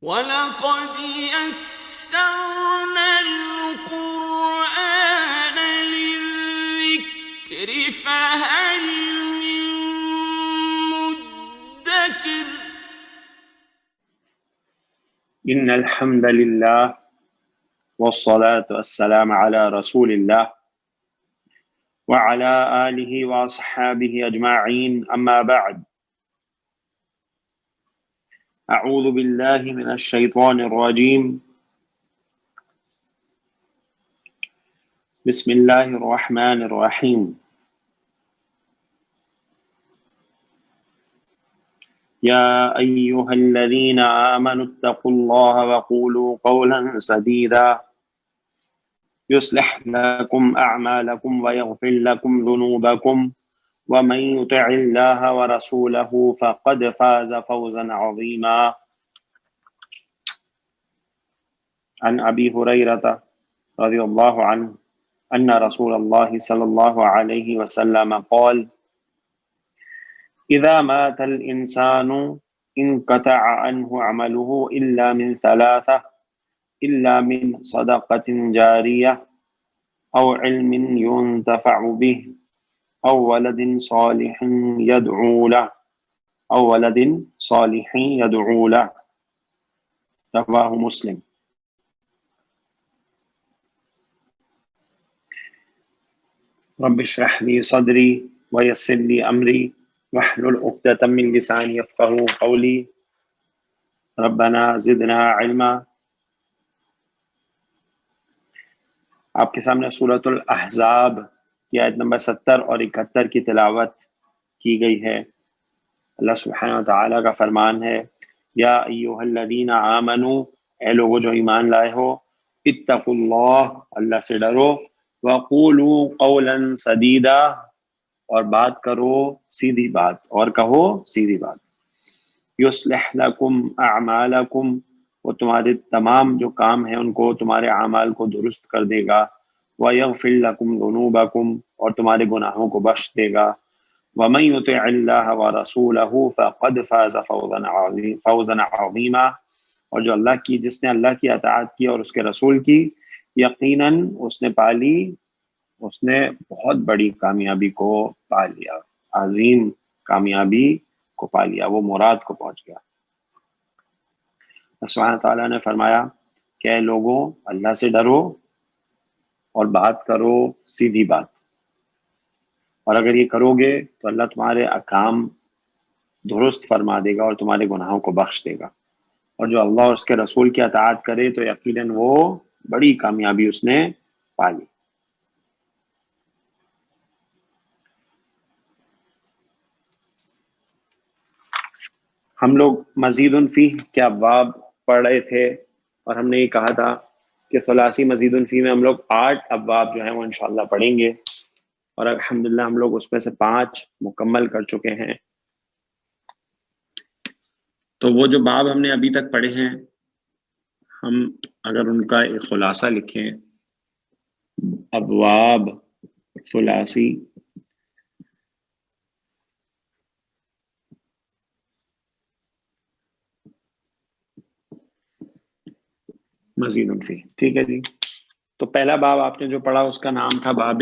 وَلَقَدْ يَسَّرْنَا الْقُرْآنَ لِلذِّكْرِ فَهَلْ مِن مُّدَّكِرٍ إن الحمد لله والصلاة والسلام على رسول الله وعلى آله وأصحابه أجمعين أما بعد أعوذ بالله من الشيطان الرجيم بسم الله الرحمن الرحيم يا أيها الذين آمنوا اتقوا الله وقولوا قولا سديدا يصلح لكم أعمالكم ويغفر لكم ذنوبكم ومن يطع الله ورسوله فقد فاز فوزا عظيما عن أبي هريرة رضي الله عنه أن رسول الله صلى الله عليه وسلم قال إذا مات الإنسان انقطع عنه عمله إلا من ثلاثة إلا من صدقة جارية أو علم ينتفع به أو ولد صالح يدعو له رواه مسلم. رب اشرح لي صدري ويسر لي أمري واحلل عقدة من لساني يفقهوا قولي ربنا زدنا علما. آپ کے سامنے سورۃ الاحزاب کی آیت نمبر 70 اور 71 کی تلاوت کی گئی ہے. اللہ سبحانہ وتعالی کا فرمان ہے یا ایھا الذین آمنوا، اے لوگو جو ایمان لائے ہو، اتقوا اللہ، اللہ سے ڈرو، وقولوا قولا سدیدا، اور بات کرو سیدھی بات، اور کہو سیدھی بات. یصلح لکم اعمالکم، وہ تمہارے تمام جو کام ہیں ان کو، تمہارے اعمال کو درست کر دے گا. وَيَغْفِرْ لَكُمْ ذُنُوبَكُمْ، اور تمہارے گناہوں کو بخش دے گا. وَمَن يُطِعِ اللَّهَ وَرَسُولَهُ فَقَدْ فَازَ فَوْزًا عَظِيمًا، اور جو جس نے اللہ کی اطاعت کی اور اس کے رسول کی، یقیناً اس نے پا لی، اس نے بہت بڑی کامیابی کو پا لیا، عظیم کامیابی کو پا لیا، وہ مراد کو پہنچ گیا. اللہ سبحانہ تعالیٰ نے فرمایا کہ اے لوگوں، اللہ سے ڈرو اور بات کرو سیدھی بات، اور اگر یہ کرو گے تو اللہ تمہارے احکام درست فرما دے گا اور تمہارے گناہوں کو بخش دے گا. اور جو اللہ اور اس کے رسول کی اطاعت کرے تو یقیناً وہ بڑی کامیابی اس نے پا لی. ہم لوگ مزید فیہ کے ابواب پڑھ رہے تھے اور ہم نے یہ کہا تھا کہ ثلاثی مزید فیہ میں ہم لوگ 8 ابواب جو ہیں وہ انشاءاللہ پڑھیں گے، اور الحمدللہ ہم لوگ اس میں سے 5 مکمل کر چکے ہیں. تو وہ جو باب ہم نے ابھی تک پڑھے ہیں، ہم اگر ان کا ایک خلاصہ لکھیں، ابواب ثلاثی مزید فیہ، ٹھیک ہے جی. تو پہلا باب آپ نے جو پڑھا اس کا نام تھا باب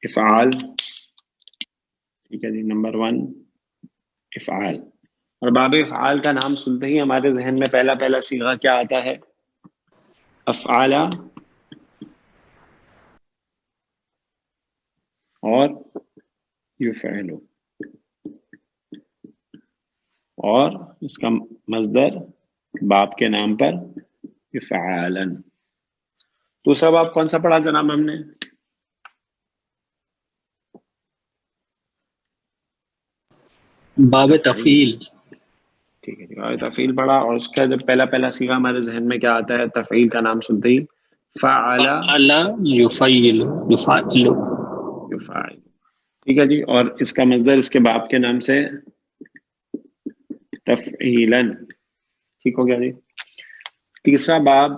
افعال، ٹھیک ہے جی. نمبر 1 افعال. اور باب افعال کا نام سنتے ہی ہمارے ذہن میں پہلا صیغہ کیا آتا ہے؟ افعال اور یفعل، اور اس کا مصدر باب کے نام پر افعالا. دوسرا باب کون سا پڑھا جناب ہم نے؟ باب تفعیل. ٹھیک ہے جی، باب تفعیل پڑھا. اور اس کا جو پہلا صیغہ ہمارے ذہن میں کیا آتا ہے تفعیل کا نام سنتے ہی؟ فعل یفعل. ٹھیک ہے جی. اور اس کا مصدر اس کے باب کے نام سے تفعیلا. ٹھیک ہو گیا جی. تیسرا باب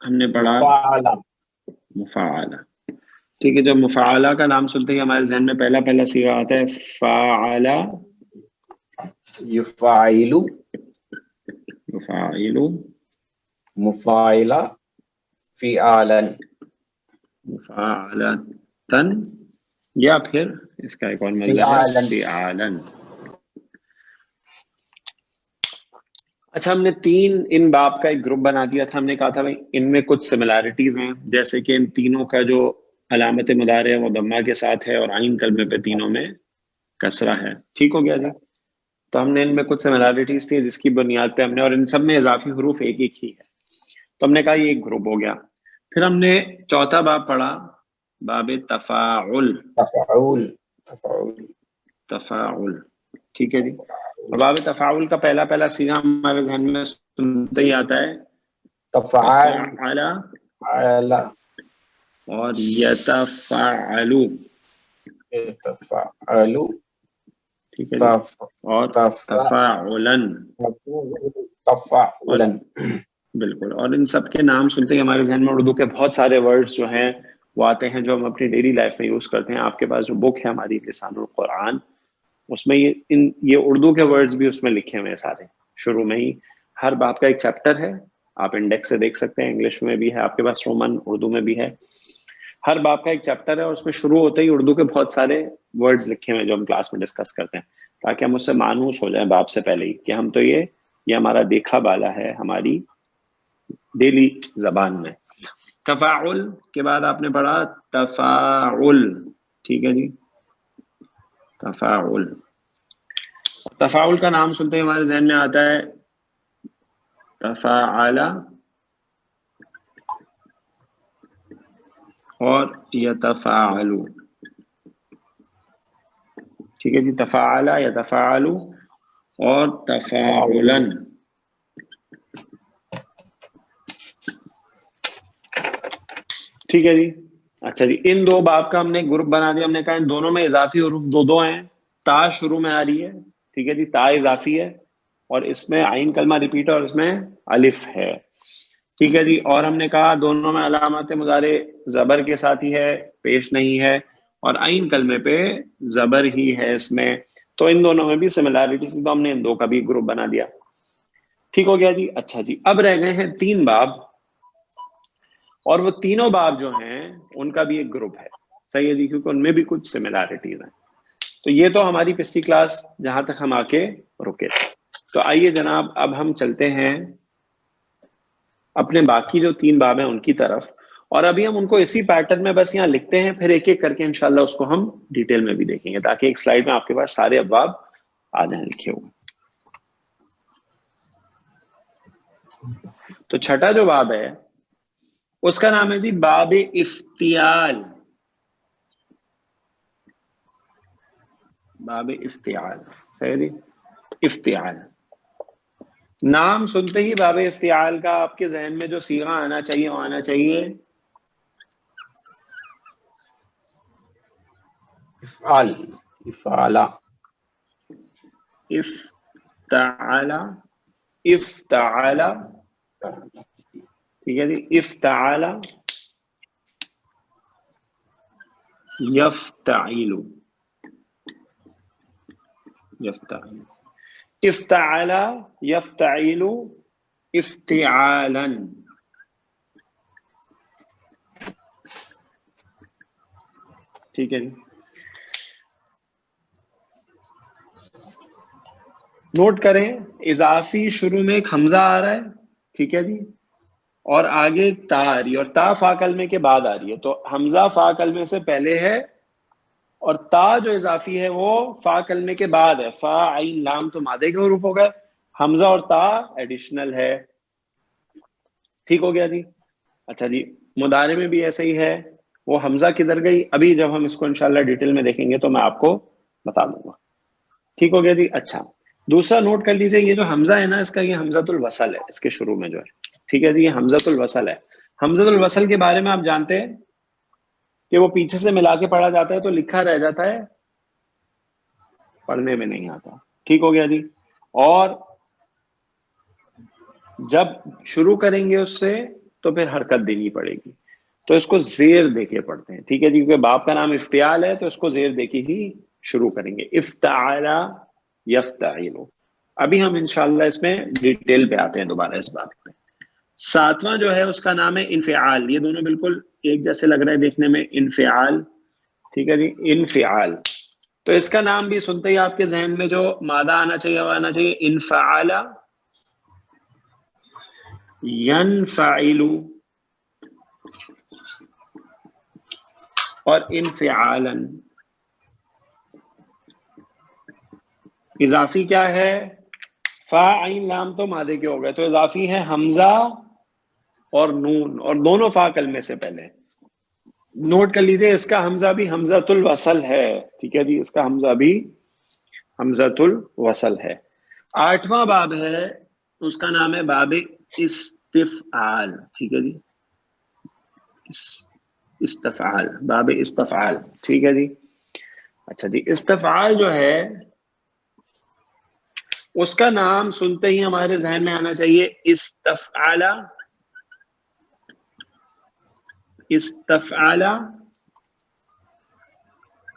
ہم نے پڑھا مفاعلہ. ٹھیک ہے، جب مفاعلہ کا نام سنتے ہی ہمارے ذہن میں پہلا صیغہ آتا ہے فعل یفعل. یفعل مفاعلہ فعالن مفعلتن، یا پھر اس کا ایک اور مطلب ہے فعالن۔ فعالن۔ اچھا، ہم نے تین ان باب کا ایک گروپ بنا دیا تھا. ہم نے کہا تھا بھائی ان میں کچھ سملیرٹیز ہیں، جیسے کہ ان تینوں کا جو علامت مضارع ہے وہ ضمہ کے ساتھ ہے اور عین کلمے پہ تینوں میں کسرہ ہے. ٹھیک ہو گیا جی؟ تو ہم نے ان میں کچھ سملیرٹیز تھی جس کی بنیاد پہ ہم نے، اور ان سب میں اضافی حروف ایک ایک ہی ہے، تو ہم نے کہا یہ ایک گروپ ہو گیا. پھر ہم نے چوتھا باب پڑھا، باب تفاعل. تفعول تفاعل، ٹھیک ہے جی. اور باب تفاعل کا پہلا صیغہ ہمارے ذہن میں سنتے ہی آتا ہے تفعال تفاعل اور یتفاعل، تفعل ٹھیک ہے جی، اور تفاعلن، تفعلن. بالکل. اور ان سب کے نام سنتے ہی ہمارے ذہن میں اردو کے بہت سارے ورڈز جو ہیں وہ آتے ہیں جو ہم اپنی ڈیلی لائف میں یوز کرتے ہیں. آپ کے پاس جو بک ہے ہماری لسان القرآن، اس میں یہ اردو کے ورڈز بھی اس میں لکھے ہوئے ہیں سارے. شروع میں ہی ہر باب کا ایک چیپٹر ہے، آپ انڈیکس سے دیکھ سکتے ہیں، انگلش میں بھی ہے آپ کے پاس، رومن اردو میں بھی ہے. ہر باب کا ایک چیپٹر ہے اور اس میں شروع ہوتے ہی اردو کے بہت سارے ورڈز لکھے ہوئے ہیں جو ہم کلاس میں ڈسکس کرتے ہیں، تاکہ ہم اس سے مانوس ہو جائیں باب سے پہلے ہی کہ ہم تو یہ ہمارا دیکھا بالا ہے ہماری ڈیلی زبان میں. تفاعل کے بعد آپ نے پڑھا تفاعل، ٹھیک ہے جی. تفاعل، تفاعل کا نام سنتے ہی ہمارے ذہن میں آتا ہے تفاعل اور یتفاعل، ٹھیک ہے جی. تفاعل، یتفاعل اور تفاعلن. ٹھیک ہے جی. اچھا جی، ان دو باب کا ہم نے گروپ بنا دیا. ہم نے کہا ان دونوں میں اضافی حروف دو ہیں. تا شروع میں آ رہی ہے، ٹھیک ہے جی، تا اضافی ہے، اور اس میں عین کلمہ ریپیٹ ہے اور اس میں الف ہے، ٹھیک ہے جی. اور ہم نے کہا دونوں میں علامت مضارع زبر کے ساتھ ہی ہے، پیش نہیں ہے، اور عین کلمے پہ زبر ہی ہے اس میں. تو ان دونوں میں بھی سملیرٹی سے تو ہم نے ان دو کا بھی گروپ بنا دیا. ٹھیک ہو گیا جی. اچھا جی، اب رہ گئے ہیں 3 باب، اور وہ تینوں باب جو ہیں ان کا بھی ایک گروپ ہے. صحیح ہے جی، کیونکہ ان میں بھی کچھ سملیرٹیز ہیں. تو یہ تو ہماری پچھلی کلاس جہاں تک ہم آ کے رکے تھے. تو آئیے جناب اب ہم چلتے ہیں اپنے باقی جو 3 باب ہیں ان کی طرف، اور ابھی ہم ان کو اسی پیٹرن میں بس یہاں لکھتے ہیں، پھر ایک ایک کر کے انشاءاللہ اس کو ہم ڈیٹیل میں بھی دیکھیں گے، تاکہ ایک سلائیڈ میں آپ کے پاس سارے ابواب آ جائیں لکھے ہوئے. تو چھٹا جو باب ہے اس کا نام ہے جی باب افتعال. باب افتعال، صحیح جی. افتعال نام سنتے ہی باب افتعال کا آپ کے ذہن میں جو صیغہ آنا چاہیے وہ آنا چاہیے افعال، افعالا، افتعال. افتعال، ٹھیک ہے جی. افتعال، یفتعیل، یفتعیل، افتعال، یفتعیل، افتعالا. ٹھیک ہے جی. نوٹ کریں اضافی شروع میں ایک حمزہ آ رہا ہے، ٹھیک ہے جی، اور آگے تا آ رہی ہے، اور تا فا کلمے کے بعد آ رہی ہے. تو حمزہ فا کلمے سے پہلے ہے اور تا جو اضافی ہے وہ فا کلمے کے بعد ہے. فا عین لام تو مادے کے حروف ہو گئے، حمزہ اور تا ایڈیشنل ہے. ٹھیک ہو گیا جی. اچھا جی، مضارع میں بھی ایسا ہی ہے. وہ حمزہ کدھر گئی ابھی جب ہم اس کو انشاءاللہ ڈیٹیل میں دیکھیں گے تو میں آپ کو بتا دوں گا. ٹھیک ہو گیا جی. اچھا، دوسرا نوٹ کر لیجئے، یہ جو حمزہ ہے نا اس کا یہ حمزۃ الوصل ہے، اس کے شروع میں جو ہے، ٹھیک ہے جی، یہ حمزۃ الوصل ہے. حمزۃ الوصل کے بارے میں آپ جانتے ہیں کہ وہ پیچھے سے ملا کے پڑھا جاتا ہے تو لکھا رہ جاتا ہے، پڑھنے میں نہیں آتا. ٹھیک ہو گیا جی. اور جب شروع کریں گے اس سے تو پھر حرکت دینی پڑے گی، تو اس کو زیر دے کے پڑھتے ہیں. ٹھیک ہے جی، کیونکہ باپ کا نام افتعال ہے تو اس کو زیر دے کے ہی شروع کریں گے. افتعال، یفتعیل. ابھی ہم انشاءاللہ اس میں ڈیٹیل پہ آتے ہیں دوبارہ اس بات پہ. ساتواں جو ہے اس کا نام ہے انفعال. یہ دونوں بالکل ایک جیسے لگ رہے ہیں دیکھنے میں, انفعال. ٹھیک ہے جی, انفعال. تو اس کا نام بھی سنتے ہی آپ کے ذہن میں جو مادہ آنا چاہیے وہ آنا چاہیے انفعال, ینفعل اور انفعالا. اضافی کیا ہے؟ فا عین لام تو مادے کے ہو گئے, تو اضافی ہے حمزہ اور نون, اور دونوں فا کلمے سے پہلے. نوٹ کر لیجئے اس کا حمزہ بھی حمزۃ الوصل ہے. ٹھیک ہے جی, اس کا حمزہ بھی حمزۃ الوصل ہے. 8واں باب ہے, اس کا نام ہے باب استفعال. ٹھیک ہے جی, استفعال, باب استفعال. ٹھیک ہے جی. اچھا جی, استفعال جو ہے اس کا نام سنتے ہی ہمارے ذہن میں آنا چاہیے استفعال, استفعال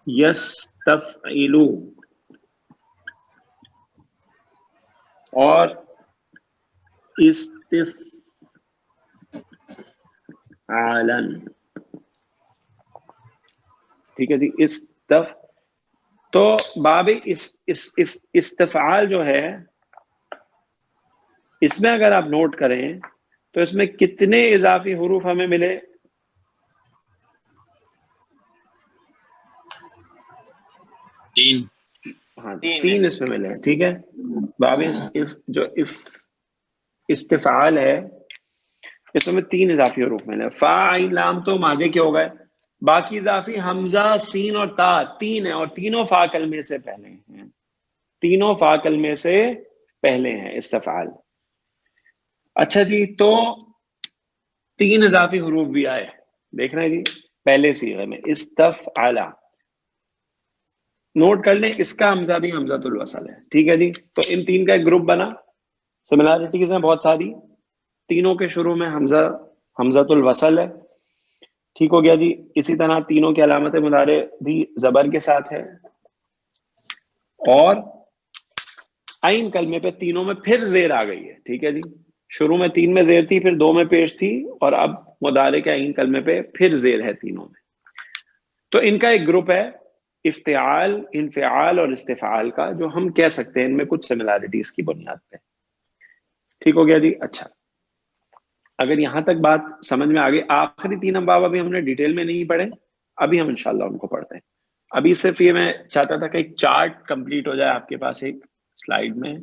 یستفعل اور استفعالا. ٹھیک ہے جی. تو باب استفعال جو ہے اس میں اگر آپ نوٹ کریں تو اس میں کتنے اضافی حروف ہمیں ملے؟ 3. ہاں, 3 اس میں ملے. ٹھیک ہے, باب جو استفعال ہے اس میں 3 اضافی حروف ملے. فا عین لام تو مادے کے ہو گئے, باقی اضافی حمزہ سین اور تا 3 ہیں, اور تینوں فا کلمے سے پہلے ہیں. تینوں فا کلمے سے پہلے ہیں استفعال. اچھا جی, تو 3 اضافی حروف بھی آئے, دیکھ رہے ہیں جی پہلے صیغے میں استفعال. نوٹ کر لیں اس کا حمزہ بھی حمزۃ الوصل ہے. ٹھیک ہے جی, تو ان 3 کا ایک گروپ بنا. سملیرٹیز ہیں بہت ساری, تینوں کے شروع میں حمزہ حمزۃ الوصل ہے. ٹھیک ہو گیا جی. اسی طرح تینوں کی علامت مضارع بھی زبر کے ساتھ ہے, اور عین کلمے پہ تینوں میں پھر زیر آ گئی ہے. ٹھیک ہے جی, شروع میں 3 میں زیر تھی, پھر 2 میں پیش تھی, اور اب مضارع کے عین کلمے پہ پھر زیر ہے تینوں میں. تو ان کا ایک گروپ ہے افتعال, انفعال اور استفعال کا, جو ہم کہہ سکتے ہیں ان میں کچھ سملیرٹیز کی بنیاد پہ. ٹھیک ہو گیا جی. اچھا, اگر یہاں تک بات سمجھ میں آ گئی, آخری 3 ابواب ابھی ہم نے ڈیٹیل میں نہیں پڑھے, ابھی ہم انشاءاللہ ان کو پڑھتے ہیں. ابھی صرف یہ میں چاہتا تھا کہ ایک چارٹ کمپلیٹ ہو جائے آپ کے پاس ایک سلائیڈ میں.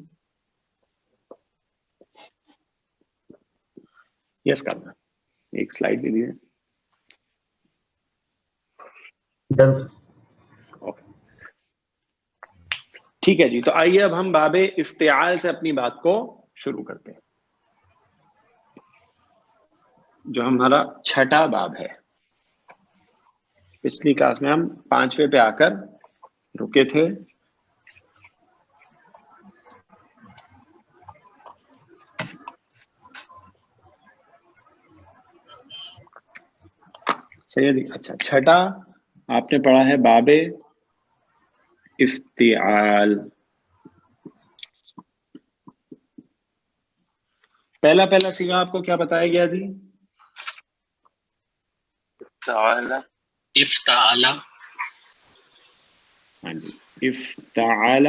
یس کرنا, ایک سلائیڈ دے دیجیے. ٹھیک ہے جی, تو آئیے اب ہم باب افتعال سے اپنی بات کو شروع کرتے ہیں, جو ہمارا 6واں باب ہے. پچھلی کلاس میں ہم 5ویں پہ آ کر رکے تھے. صحیح ہے جی. اچھا, 6واں آپ نے پڑھا ہے باب افتعال. پہلا صیغہ آپ کو کیا بتایا گیا جی؟ افتعال. ہاں جی, افتعال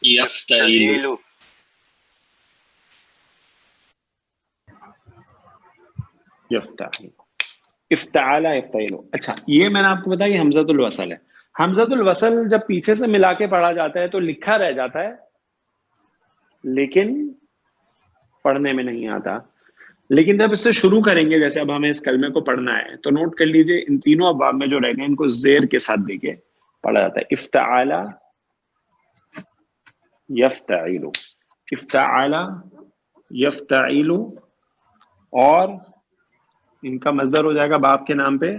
یفتعل. یفتعل, افتعال یفتعل. اچھا, یہ میں نے آپ کو بتایا یہ حمزۃ الوصل ہے. حمزۃ الوصل جب پیچھے سے ملا کے پڑھا جاتا ہے تو لکھا رہ جاتا ہے, لیکن پڑھنے میں نہیں آتا. لیکن جب اس سے شروع کریں گے, جیسے اب ہمیں اس کلمے کو پڑھنا ہے, تو نوٹ کر لیجئے ان تینوں ابواب میں جو رہ گئے ان کو زیر کے ساتھ دے کے پڑھا جاتا ہے. افتعال یفتعل, افتعال یفتعل, اور ان کا مصدر ہو جائے گا باب کے نام پہ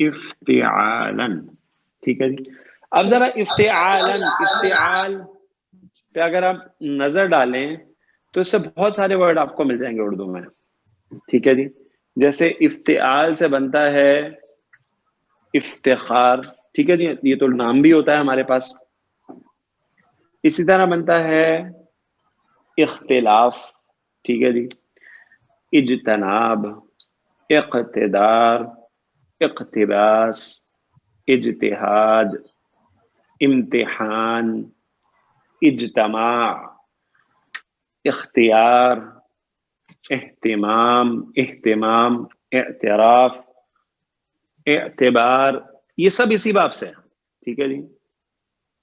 افتعالا. ٹھیک ہے جی. اب ذرا افتعال پہ اگر آپ نظر ڈالیں تو اس سے بہت سارے ورڈ آپ کو مل جائیں گے اردو میں. ٹھیک ہے جی, جیسے افتعال سے بنتا ہے افتخار، ٹھیک ہے جی، یہ تو نام بھی ہوتا ہے ہمارے پاس. اسی طرح بنتا ہے اختلاف، ٹھیک ہے جی، اجتناب، اقتدار، اقتباس، اجتہاد، امتحان، اجتماع، اختیار، اہتمام، اعتراف، اعتبار، یہ سب اسی باب سے ہیں. ٹھیک ہے جی.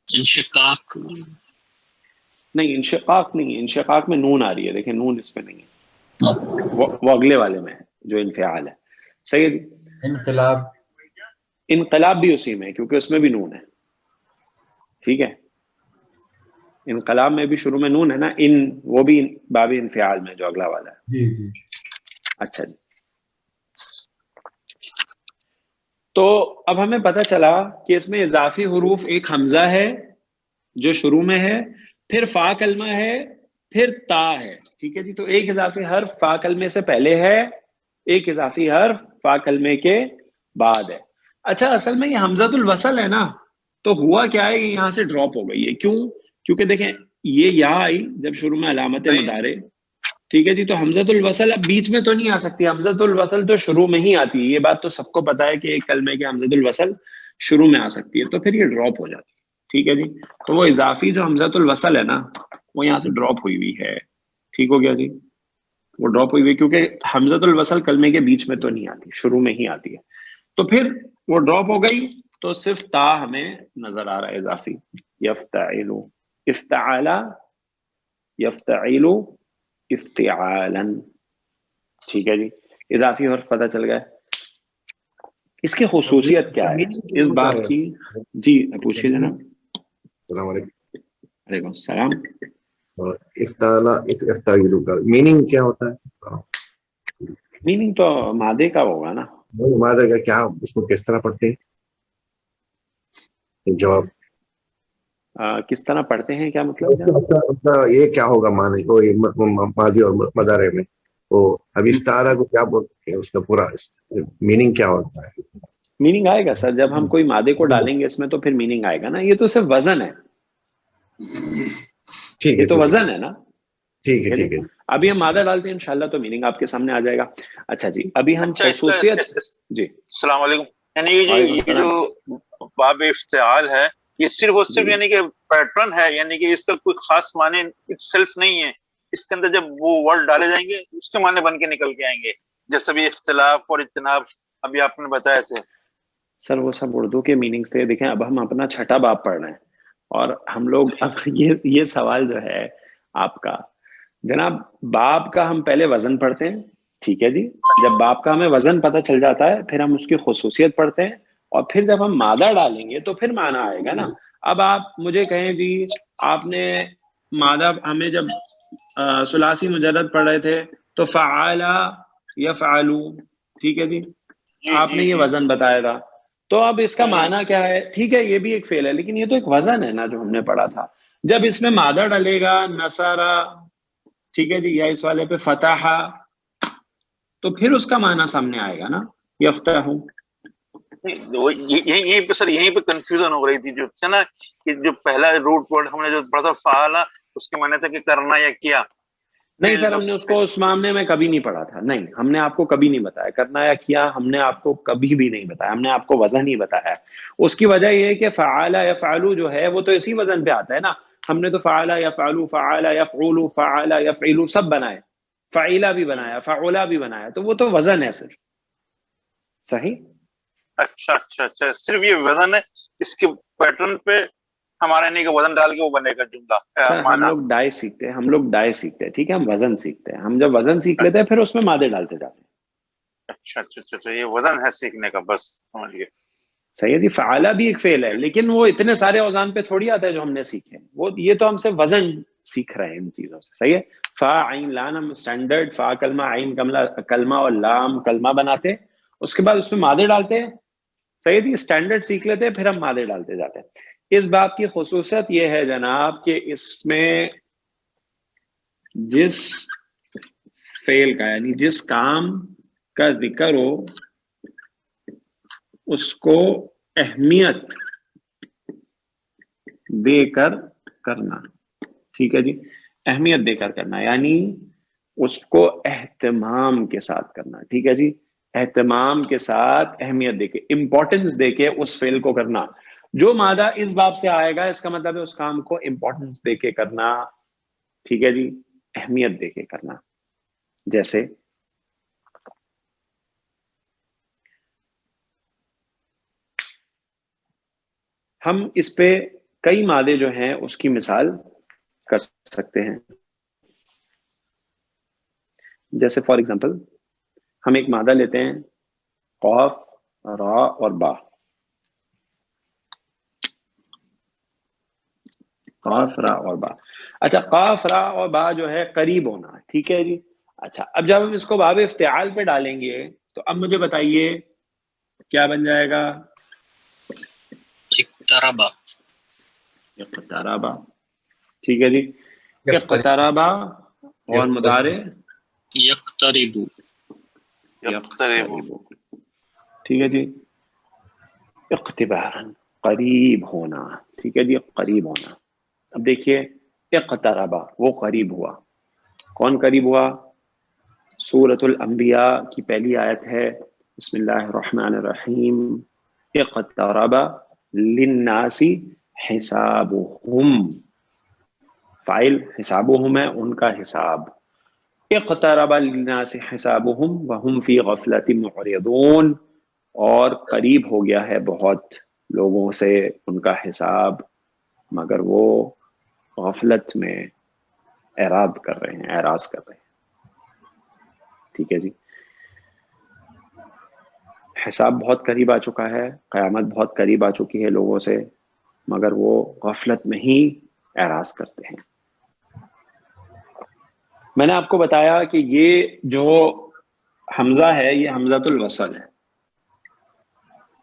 انشقاق نہیں انشقاق نہیں، انشقاق میں نون آ رہی ہے، دیکھیں نون اس پہ نہیں ہے، وہ اگلے والے میں ہے جو انفعال ہے. صحیح ہے جی. انقلاب انقلاب بھی اسی میں ہے کیونکہ اس میں بھی نون ہے. ٹھیک ہے، انقلاب میں بھی شروع میں نون ہے نا، وہ بھی باب انفعال میں جو اگلا والا ہے. جی جی. اچھا جی. تو اب ہمیں پتہ چلا کہ اس میں اضافی حروف ایک حمزہ ہے جو شروع میں ہے، پھر فا کلمہ ہے، پھر تا ہے. ٹھیک ہے جی. تو ایک اضافی حرف فا کلمے سے پہلے ہے، ایک اضافی حرف فا کلمے کے بعد ہے. اچھا اصل میں یہ حمزۃ الوصل ہے نا، تو ہوا کیا ہے، یہ یہاں سے ڈراپ ہو گئی ہے. کیوں؟ کیونکہ دیکھیں یہ یا آئی جب شروع میں علامت مدارے، ٹھیک ہے جی، تو حمزۃ الوصل اب بیچ میں تو نہیں آ سکتی. حمزۃ الوصل تو شروع میں ہی آتی ہے، یہ بات تو سب کو پتا ہے کہ ایک کلمے کے حمزۃ الوصل شروع میں آ سکتی ہے، تو پھر یہ ڈراپ ہو جاتی ہے. ٹھیک ہے جی. تو وہ اضافی جو حمزۃ الوصل ہے نا، وہ یہاں سے ڈراپ ہوئی ہوئی ہے. ٹھیک ہو گیا جی. وہ ڈراپ ہوئی ہوئی کیونکہ حمزۃ الوصل کلمے کے بیچ میں تو نہیں آتی، شروع میں ہی آتی ہے. تو پھر وہ ڈراپ ہو گئی تو صرف تا ہمیں نظر آ رہا ہے اضافی. یفتعل، افتعال، یفتعل، افتعالا. ٹھیک ہے جی. اضافی حرف پتہ چل گیا. اس کی خصوصیت کیا ہے اس باب کی؟ جی پوچھیے جناب. السلام علیکم. وعلیکم السلام. افتعال کا میننگ کیا ہوتا ہے؟ میننگ تو مادے کا ہوگا نا. مادہ کا کیا، اس کو کس طرح پڑھتے ہیں؟ جواب کس طرح پڑھتے ہیں کیا مطلب؟ یہ کیا ہوگا معنی کو ماضی اور مضارع میں؟ وہ ابھی افتعال کو کیا بولتے ہیں، اس کا پورا میننگ کیا ہوتا ہے؟ میننگ آئے گا سر جب ہم کوئی مادے کو ڈالیں گے اس میں، تو پھر میننگ آئے گا نا. یہ تو صرف وزن ہے. ٹھیک یہ ہے تو وزن ہے نا. ٹھیک ہے ٹھیک ہے. ابھی ہم مادہ ڈالتے ہیں انشاءاللہ تو میننگ آپ کے سامنے آ جائے گا. اچھا جی. ابھی ہم خصوصیت. جی السلام علیکم. یعنی یہ جو باب افتعال ہے، یہ صرف اور صرف یعنی کہ پیٹرن ہے، یعنی کہ اس کا کوئی خاص معنی سیلف نہیں ہے. اس کے اندر جب وہ ورڈ ڈالے جائیں گے اس کے معنی بن کے نکل کے آئیں گے، جیسے بھی اختلاف اور اجتناب ابھی آپ نے بتایا تھے. سر وہ سب اردو کے میننگز تھے. دیکھیں اب ہم اپنا چھٹا باب پڑھ رہے ہیں اور ہم لوگ اب یہ سوال جو ہے آپ کا جناب، باب کا ہم پہلے وزن پڑھتے ہیں. ٹھیک ہے جی. جب باب کا ہمیں وزن پتہ چل جاتا ہے پھر ہم اس کی خصوصیت پڑھتے ہیں، اور پھر جب ہم مادہ ڈالیں گے تو پھر معنی آئے گا نا. اب آپ مجھے کہیں جی، آپ نے مادہ ہمیں جب ثلاثی مجرد پڑھ رہے تھے تو فعال یفعلوا، ٹھیک ہے جی، آپ نے یہ وزن بتایا تھا. تو اب اس کا معنی کیا ہے؟ ٹھیک ہے یہ بھی ایک فعل ہے لیکن یہ تو ایک وزن ہے نا جو ہم نے پڑھا تھا. جب اس میں مادہ ڈلے گا نصارا، ٹھیک ہے جی، یا اس والے پہ فتح، تو پھر اس کا معنی سامنے آئے گا نا، یفتح. یہیں پہ سر یہیں پہ کنفیوژن ہو رہی تھی جو ہے نا، کہ جو پہلا روٹ ورڈ ہم نے جو پڑھا تھا فعالا، اس کے معنی تھا کہ کرنا یا کیا. نہیں سر ہم نے اس کو اس معاملے میں کبھی نہیں پڑھا تھا. نہیں ہم نے آپ کو کبھی نہیں بتایا کرنا یا کیا، ہم نے آپ کو کبھی بھی نہیں بتایا. ہم نے آپ کو وزن ہی بتایا. اس کی وجہ یہ ہے کہ فعال یفعل جو ہے وہ تو اسی وزن پہ آتا ہے نا. ہم نے تو فعال یفعل، فعال یفعل، فعال یفعل سب بنائے، فعیلا بھی بنایا، فعولا بھی بنایا، تو وہ تو وزن ہے صرف. صحیح. اچھا اچھا اچھا، صرف یہ وزن ہے، اس کے پیٹرن پہ ہمارا نہیں کہ وزن ڈال کے وہ بنے گا جملہ. سر ہم لوگ ڈائے سیکھتے ہیں، ہم لوگ ڈائے سیکھتے ہیں. ٹھیک ہے، ہم وزن سیکھتے ہیں. ہم جب وزن سیکھ لیتے ہیں پھر اس میں مادے ڈالتے جاتے ہیں. اچھا اچھا اچھا، یہ وزن ہے سیکھنے کا، بس سمجھ گئے. صحیح ہے جی. فعالہ بھی ایک فعل ہے لیکن وہ اتنے سارے اوزان پہ تھوڑی آتا ہے جو ہم نے سیکھے. وہ یہ تو ہم سے وزن سیکھ رہے ہیں ان چیزوں سے. صحیح ہے. فا عین لام ہم اسٹینڈرڈ فا کلمہ عین کلمہ اور لام کلمہ بناتے، اس کے بعد اس میں مادے ڈالتے ہیں. صحیح ہے. اسٹینڈرڈ سیکھ لیتے ہیں پھر ہم مادے ڈالتے جاتے ہیں. اس باب کی خصوصیت یہ ہے جناب کہ اس میں جس فعل کا یعنی جس کام کا ذکر ہو اس کو اہمیت دے کر کرنا. ٹھیک ہے جی, اہمیت دے کر کرنا یعنی اس کو اہتمام کے ساتھ کرنا. ٹھیک ہے جی, اہتمام کے ساتھ, اہمیت دے کے, امپورٹنس دے کے اس فعل کو کرنا. جو مادہ اس باب سے آئے گا اس کا مطلب ہے اس کام کو امپورٹنس دے کے کرنا. ٹھیک ہے جی, اہمیت دے کے کرنا. جیسے ہم اس پہ کئی مادے جو ہیں اس کی مثال کر سکتے ہیں. جیسے فار ایگزامپل ہم ایک مادہ لیتے ہیں قاف, را اور با. قاف, را اور با. اچھا, قاف, را اور با جو ہے قریب ہونا. ٹھیک ہے جی. اچھا, اب جب ہم اس کو باب افتعال پہ ڈالیں گے تو اب مجھے بتائیے کیا بن جائے گا؟ اقتربا. اقتربا. ٹھیک ہے جی. اقتربا اور مضارع یقترب. یقترب. ٹھیک ہے جی. اقتباراً قریب ہونا. ٹھیک ہے جی, قریب ہونا. اب دیکھیے اقتربا وہ قریب ہوا. کون قریب ہوا؟ سورۃ الانبیاء کی پہلی آیت ہے بسم اللہ الرحمن الرحیم. اقترب للناس حسابهم. فاعل حسابهم ہے, ان کا حساب. اقترب للناس حسابهم وهم فی غفلۃ معرضون. اور قریب ہو گیا ہے بہت لوگوں سے ان کا حساب مگر وہ غفلت میں اعراض کر رہے ہیں. ٹھیک ہے جی. حساب بہت قریب آ چکا ہے, قیامت بہت قریب آ چکی ہے لوگوں سے مگر وہ غفلت میں ہی اعراض کرتے ہیں. میں نے آپ کو بتایا کہ یہ جو حمزہ ہے یہ حمزۃ الوصل ہے.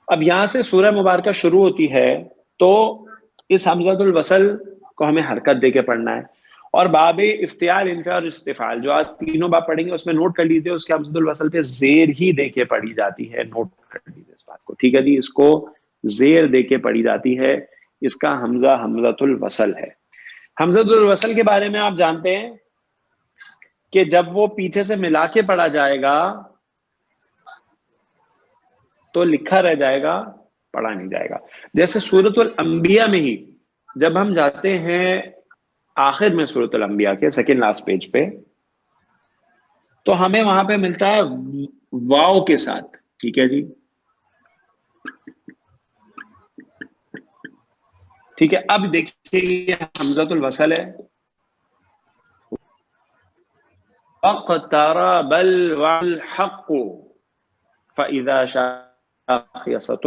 اب یہاں سے سورہ مبارکہ شروع ہوتی ہے تو اس حمزۃ الوصل کو ہمیں حرکت دے کے پڑھنا ہے. اور باب افتعال, انفعال اور استفعال جو آج تینوں باب پڑھیں گے اس میں نوٹ کر لیجیے اس کے حمزۃ الوصل پہ زیر ہی دے کے پڑھی جاتی ہے. نوٹ کر لیجیے اس بات کو. ٹھیک ہے جی, اس کو زیر دے کے پڑھی جاتی ہے. اس کا حمزہ حمزۃ الوصل ہے. حمزۃ الوصل کے بارے میں آپ جانتے ہیں کہ جب وہ پیچھے سے ملا کے پڑھا جائے گا تو لکھا رہ جائے گا, پڑھا نہیں جائے گا. جیسے سورۃ الانبیاء میں ہی جب ہم جاتے ہیں آخر میں سورۃ الانبیاء کے سیکنڈ لاسٹ پیج پہ تو ہمیں وہاں پہ ملتا ہے واو کے ساتھ. ٹھیک ہے جی. ٹھیک ہے, اب دیکھیے یہ حمزۃ الوصل ہے. اقترب الحق فاذا شاخصۃ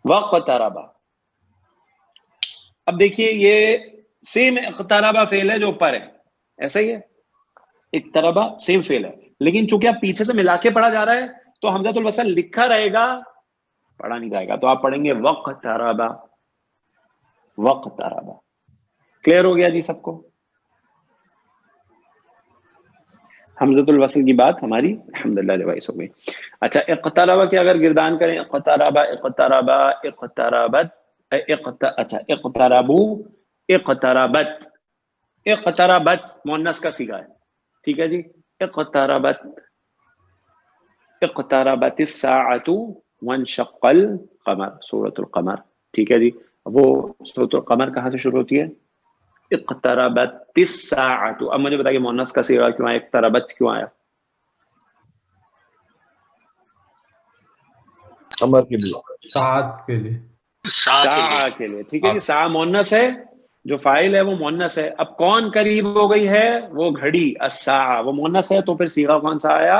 واقترب. اب دیکھیے یہ سیم اقتربا فعل ہے جو اوپر ہے, ایسا ہی ہے. اقتربا سیم فعل ہے لیکن چونکہ آپ پیچھے سے ملا کے پڑھا جا رہا ہے تو حمزۃ الوصل لکھا رہے گا, پڑھا نہیں جائے گا. تو آپ پڑھیں گے وقتربا. وقتربا. کلیئر ہو گیا جی سب کو؟ حمزۃ الوصل کی بات ہماری الحمدللہ ریوائز ہو گئی. اچھا, اقتربا کے اگر گردان کریں اقتربا, اقتربا, اقتربت, اچھا اقتربوا, اقتربت. اقتربت مؤنث کا صیغہ ہے. ٹھیک ہے جی. اقتربت, اقتربت الساعۃ وانشق القمر, سورۃ القمر. ٹھیک ہے جی. وہ سورۃ القمر کہاں سے شروع ہوتی ہے؟ اقتربت الساعۃ. اب مجھے بتائیے مؤنث کا صیغہ کیوں آیا, اقتربت کیوں آیا؟ قمر کے لیے, ساعت کے لیے. ساعہ کے لیے. ٹھیک ہے جی. ساعہ مؤنث ہے, جو فاعل ہے وہ مؤنث ہے. اب کون قریب ہو گئی ہے؟ وہ گھڑی. الساعہ وہ مؤنث ہے تو پھر صیغہ کون سا آیا؟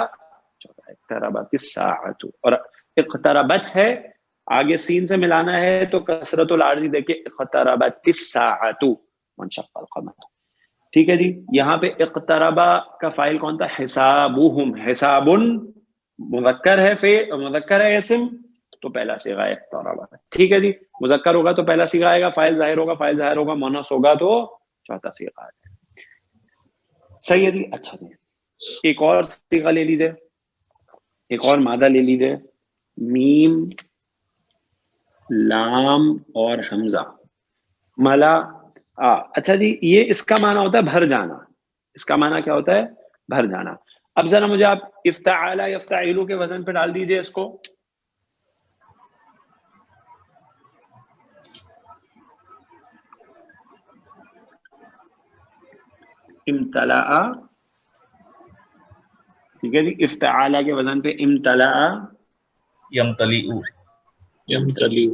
اقتربت الساعۃ. اور اقتربت ہے آگے سین سے ملانا ہے تو کسرۃ العارض دیکھیں اقتربت الساعۃ وانشق القمر. ٹھیک ہے جی. یہاں پہ اقتربا کا فاعل کون تھا؟ حسابهم. حساب مذکر ہے, مذکر ہے اسم تو پہلا صیغہ اقتربا. ٹھیک ہے جی. مذکر ہوگا تو پہلا صیغہ آئے گا, فاعل ظاہر ہوگا, فاعل ظاہر ہوگا, مؤنث ہوگا تو چوتھا صیغہ آئے گا. صحیح ہے جی. اچھا جی, ایک اور صیغہ لے لیجیے، ایک اور مادہ لے لیجیے، میم لام اور حمزہ، ملا اچھا جی، یہ اس کا معنی ہوتا ہے بھر جانا، اس کا معنی کیا ہوتا ہے؟ بھر جانا۔ اب ذرا مجھے آپ افتعال یفتعلو کے وزن پہ ڈال دیجئے اس کو، امتلأ، ٹھیک ہے جی، افتعال کے وزن پہ امتلأ، یمتلیع یمتلیع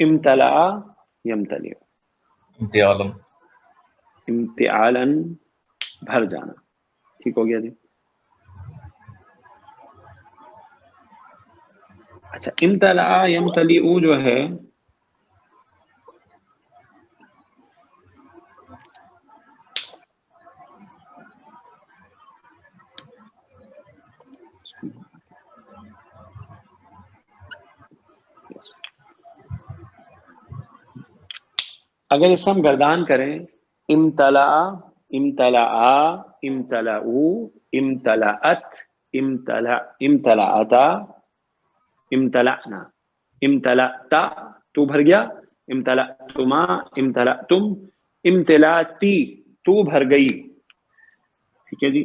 امتلأ یمتلئ، امتیالن امتعالن بھر جانا، ٹھیک ہو گیا جی۔ اچھا امتلأ یمتلئ جو ہے اگر اس ہم گردان کریں، امتلأ، امتلأ، امتلأو، امتلأت، امتلأتا، امتلأنا، امتلأتا، تو بھر گیا، امتلأتما، امتلأتم، امتلاتی، تو بھر گئی، ٹھیک ہے جی،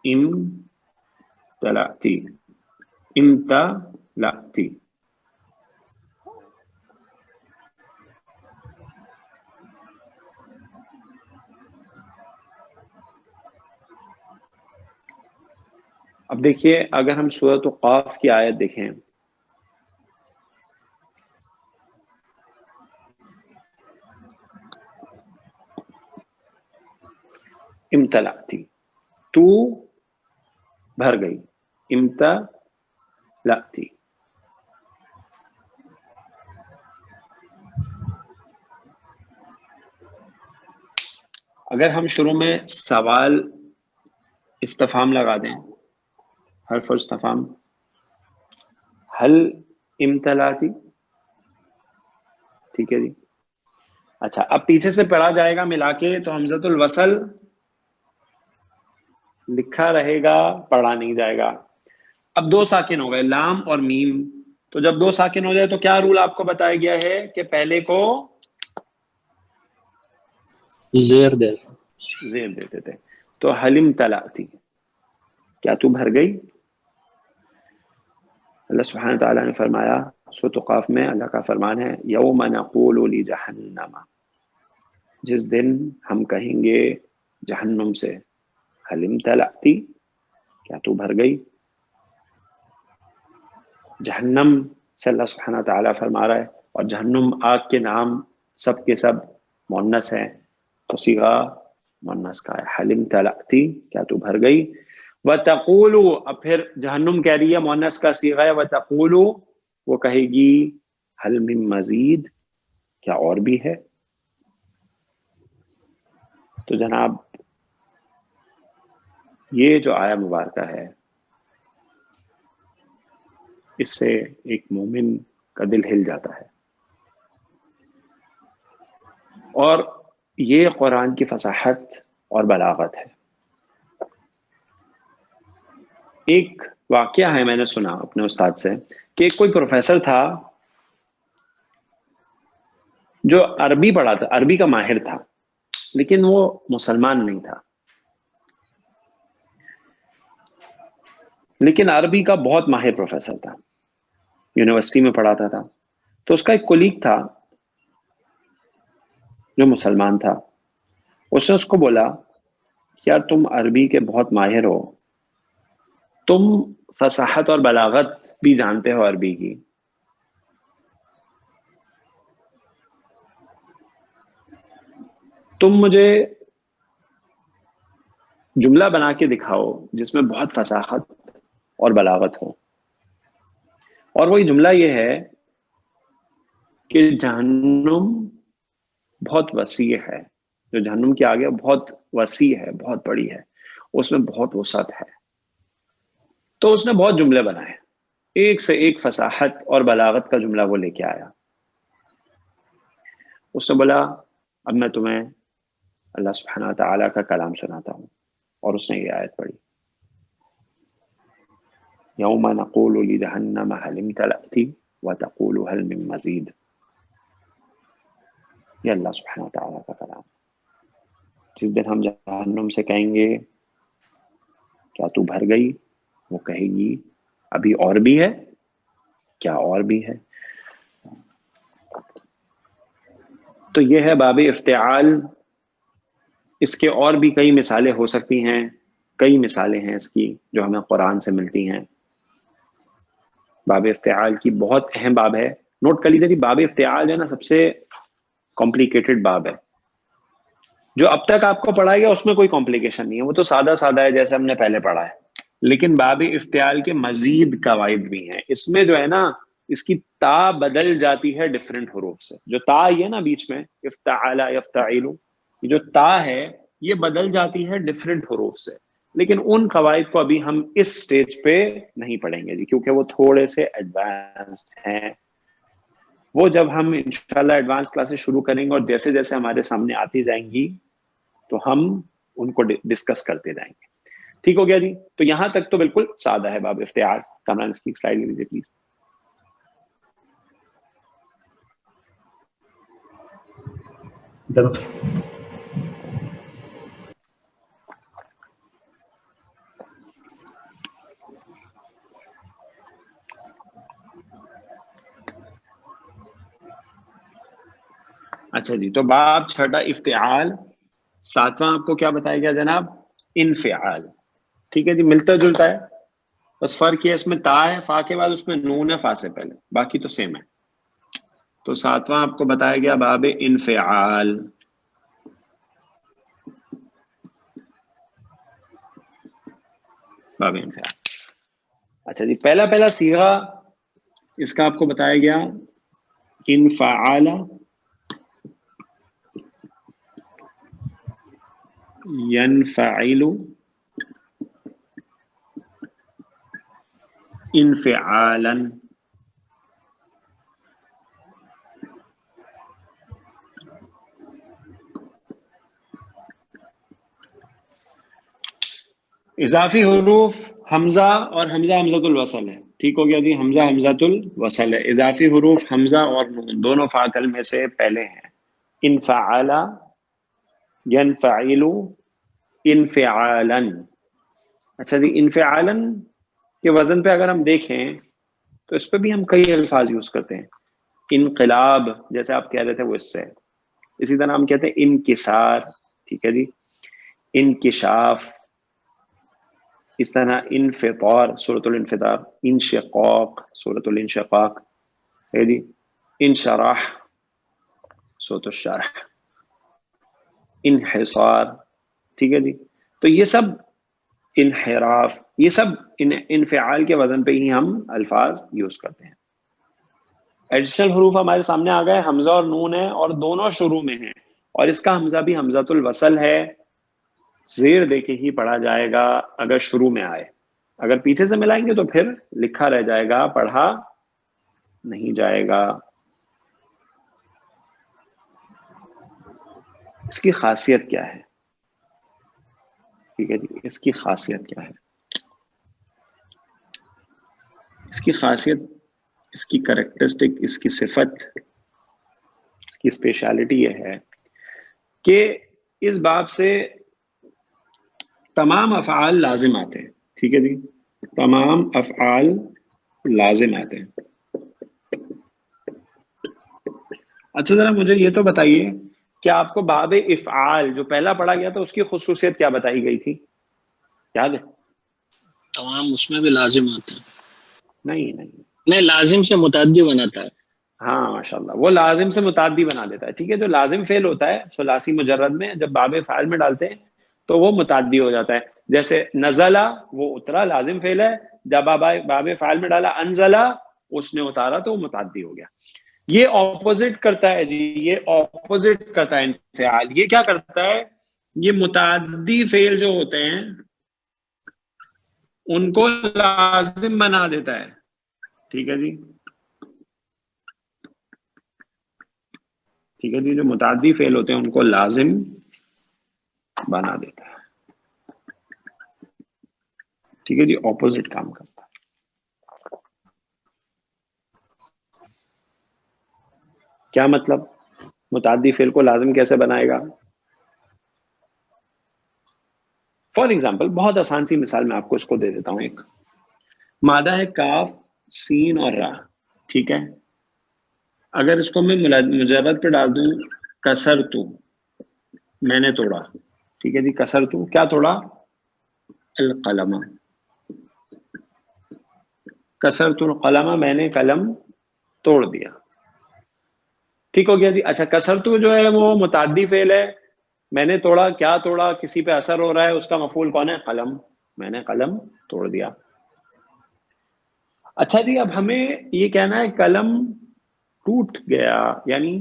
امتلاتی، امتلاتی۔ اب دیکھیے اگر ہم سورۃ قاف کی آیت دیکھیں، امتلاتی، تو بھر گئی، امتلاتی، اگر ہم شروع میں سوال استفہام لگا دیں، حرف استفہام، ہل امتلاتی، ٹھیک ہے جی، اچھا اب پیچھے سے پڑھا جائے گا ملا کے تو حمزۃ الوصل لکھا رہے گا، پڑھا نہیں جائے گا۔ اب دو ساکن ہو گئے، لام اور میم، تو جب دو ساکن ہو جائے تو کیا رول آپ کو بتایا گیا ہے کہ پہلے کو زیر دے، زیر دیتے تھے، تو حلم تلاتی، کیا تو بھر گئی؟ اللہ سبحانہ تعالیٰ نے فرمایا سورۃ قاف میں، اللہ کا فرمان ہے، یوم نقول لجہنم، جس دن ہم کہیں گے جہنم سے، حلم تلاتی، کیا تو بھر گئی؟ جہنم سے اللہ سبحانہ تعالیٰ فرما رہا ہے، اور جہنم آگ کے نام سب کے سب مؤنث ہیں، تو صیغہ مؤنث کا ہے، حلم تلاتی، کیا تو بھر گئی؟ وَتَقُولُ، اب پھر جہنم کہہ رہی ہے، مؤنث کا صیغہ ہے، وَتَقُولُ، وہ کہے گی حل من مزید، کیا اور بھی ہے؟ تو جناب یہ جو آیہ مبارکہ ہے، اس سے ایک مومن کا دل ہل جاتا ہے، اور یہ قرآن کی فصاحت اور بلاغت ہے۔ ایک واقعہ ہے، میں نے سنا اپنے استاد سے کہ کوئی پروفیسر تھا جو عربی پڑھا تھا، عربی کا ماہر تھا، لیکن وہ مسلمان نہیں تھا، لیکن عربی کا بہت ماہر پروفیسر تھا، یونیورسٹی میں پڑھاتا تھا۔ تو اس کا ایک کولیگ تھا جو مسلمان تھا، اس نے اس کو بولا یار تم عربی کے بہت ماہر ہو، تم فصاحت اور بلاغت بھی جانتے ہو عربی کی، تم مجھے جملہ بنا کے دکھاؤ جس میں بہت فصاحت اور بلاغت ہو، اور وہی جملہ یہ ہے کہ جہنم بہت وسیع ہے، جو جہنم کے آگے بہت وسیع ہے، بہت بڑی ہے، اس میں بہت وسعت ہے۔ تو اس نے بہت جملے بنائے، ایک سے ایک فصاحت اور بلاغت کا جملہ وہ لے کے آیا۔ اس نے بولا اب میں تمہیں اللہ سبحانہ تعالیٰ کا کلام سناتا ہوں، اور اس نے یہ آیت پڑھی یوم نقول لجہنم هل امتلأت وتقول هل من مزید. یہ اللہ سبحانہ تعالیٰ کا کلام. جس دن ہم جہنم سے کہیں گے کیا تو بھر گئی، وہ کہے گی ابھی اور بھی ہے، کیا اور بھی ہے. تو یہ ہے باب افتعال. اس کے اور بھی کئی مثالیں ہو سکتی ہیں، کئی مثالیں ہیں اس کی جو ہمیں قرآن سے ملتی ہیں. باب افتعال کی بہت اہم باب ہے. نوٹ کر لیجیے کہ باب افتعال جو ہے نا سب سے کمپلیکیٹڈ باب ہے. جو اب تک آپ کو پڑھایا گیا اس میں کوئی کمپلیکیشن نہیں ہے، وہ تو سادہ سادہ ہے جیسے ہم نے پہلے پڑھا ہے. لیکن باب افتعال کے مزید قواعد بھی ہیں. اس میں جو ہے نا اس کی تا بدل جاتی ہے ڈفرینٹ حروف سے. جو تا یہ نا بیچ میں افتعال یفتعل، جو تا ہے یہ بدل جاتی ہے ڈفرینٹ حروف سے. لیکن ان قواعد کو ابھی ہم اس سٹیج پہ نہیں پڑھیں گے جی، کیونکہ وہ تھوڑے سے ایڈوانسڈ ہیں. وہ جب ہم انشاءاللہ ایڈوانس کلاسز شروع کریں گے اور جیسے جیسے ہمارے سامنے آتی جائیں گی تو ہم ان کو ڈسکس کرتے جائیں گے. ٹھیک ہو گیا جی. تو یہاں تک تو بالکل سادہ ہے باب افتعال. کامران اس کی سلائڈ لے لیجیے پلیز. اچھا جی، تو باب چھٹا افتعال. ساتواں آپ کو کیا بتایا گیا جناب؟ انفعال. ٹھیک ہے جی، ملتا جلتا ہے، بس فرق یہ اس میں تا ہے، فا کے بعد اس میں نون ہے فا سے پہلے، باقی تو سیم ہے. تو ساتواں آپ کو بتایا گیا باب انفعال. باب انفعال. اچھا جی، پہلا صیغہ اس کا آپ کو بتایا گیا انفعال ينفعل انفعالا. اضافی حروف حمزہ اور حمزہ حمزۃ الوصل ہے. ٹھیک ہو گیا جی، حمزہ حمزۃ الوصل ہے. اضافی حروف حمزہ اور نون دونوں فاعل میں سے پہلے ہیں. انفعل ينفعل انفعالا. اچھا جی، انفعالا کے وزن پہ اگر ہم دیکھیں تو اس پہ بھی ہم کئی الفاظ یوز کرتے ہیں. انقلاب جیسے آپ کہہ رہے تھے وہ اس سے. اسی طرح ہم کہتے ہیں انکسار. ٹھیک ہے جی، انکشاف. اس طرح انفطار سورۃ الانفطار. انشقاق سورۃ الانشقاق ہے جی. انشراح سورۃ الشرح. انحصار. ٹھیک ہے جی. تو یہ سب انحراف، یہ سب انفعال کے وزن پہ ہی ہم الفاظ یوز کرتے ہیں. ایڈیشنل حروف ہمارے سامنے آ گئے، حمزہ اور نون ہے اور دونوں شروع میں ہیں، اور اس کا حمزہ بھی حمزۃ الوصل ہے. زیر دے کے ہی پڑھا جائے گا اگر شروع میں آئے. اگر پیچھے سے ملائیں گے تو پھر لکھا رہ جائے گا، پڑھا نہیں جائے گا. اس کی خاصیت کیا ہے؟ ٹھیک ہے جی، اس کی خاصیت کیا ہے؟ اس کی خاصیت، اس کی کریکٹرسٹک، اس کی صفت، اس کی اسپیشلٹی یہ ہے کہ اس باب سے تمام افعال لازم آتے ہیں. ٹھیک ہے جی، تمام افعال لازم آتے ہیں. اچھا ذرا مجھے یہ تو بتائیے کہ آپ کو باب افعال جو پہلا پڑھا گیا تھا اس کی خصوصیت کیا بتائی گئی تھی؟ یاد ہے؟ تمام اس میں بھی لازم آتا ہے. نہیں، لازم سے متعدی بناتا ہے. ہاں ماشاءاللہ، وہ لازم سے متعدی بنا دیتا ہے. ٹھیک ہے، جو لازم فعل ہوتا ہے ثلاثی مجرد میں جب باب فاعل میں ڈالتے ہیں تو وہ متعدی ہو جاتا ہے. جیسے نزلہ وہ اترا، لازم فعل ہے. جب باب فاعل میں ڈالا انزلہ، اس نے اتارا تو وہ متعدی ہو گیا. یہ اپوزٹ کرتا ہے جی، یہ اپوزٹ کرتا ہے انفعال. یہ کیا کرتا ہے؟ یہ متعدی فعل جو ہوتے ہیں ان کو لازم بنا دیتا ہے. ٹھیک ہے جی، ٹھیک ہے جی. جو متعدی فعل ہوتے ہیں ان کو لازم بنا دیتا ہے. ٹھیک ہے جی, اپوزٹ کام کرتا ہے. کیا مطلب؟ متعدی فعل کو لازم کیسے بنائے گا؟ فار ایگزامپل, بہت آسان سی مثال میں آپ کو اس کو دے دیتا ہوں. ایک مادہ ہے کاف سین اور را, ٹھیک ہے. اگر اس کو میں مجرد پہ ڈال دوں کسر تو, میں نے توڑا, ٹھیک ہے جی. کسر تو کیا توڑا؟ القلم. کسر تو القلم, میں نے قلم توڑ دیا. ٹھیک ہو گیا جی. اچھا, کسر تو جو ہے وہ متعدی فعل ہے. میں نے توڑا, کیا توڑا؟ کسی پہ اثر ہو رہا ہے, اس کا مفعول کون ہے؟ قلم. میں نے قلم توڑ دیا. اچھا جی, اب ہمیں یہ کہنا ہے قلم ٹوٹ گیا, یعنی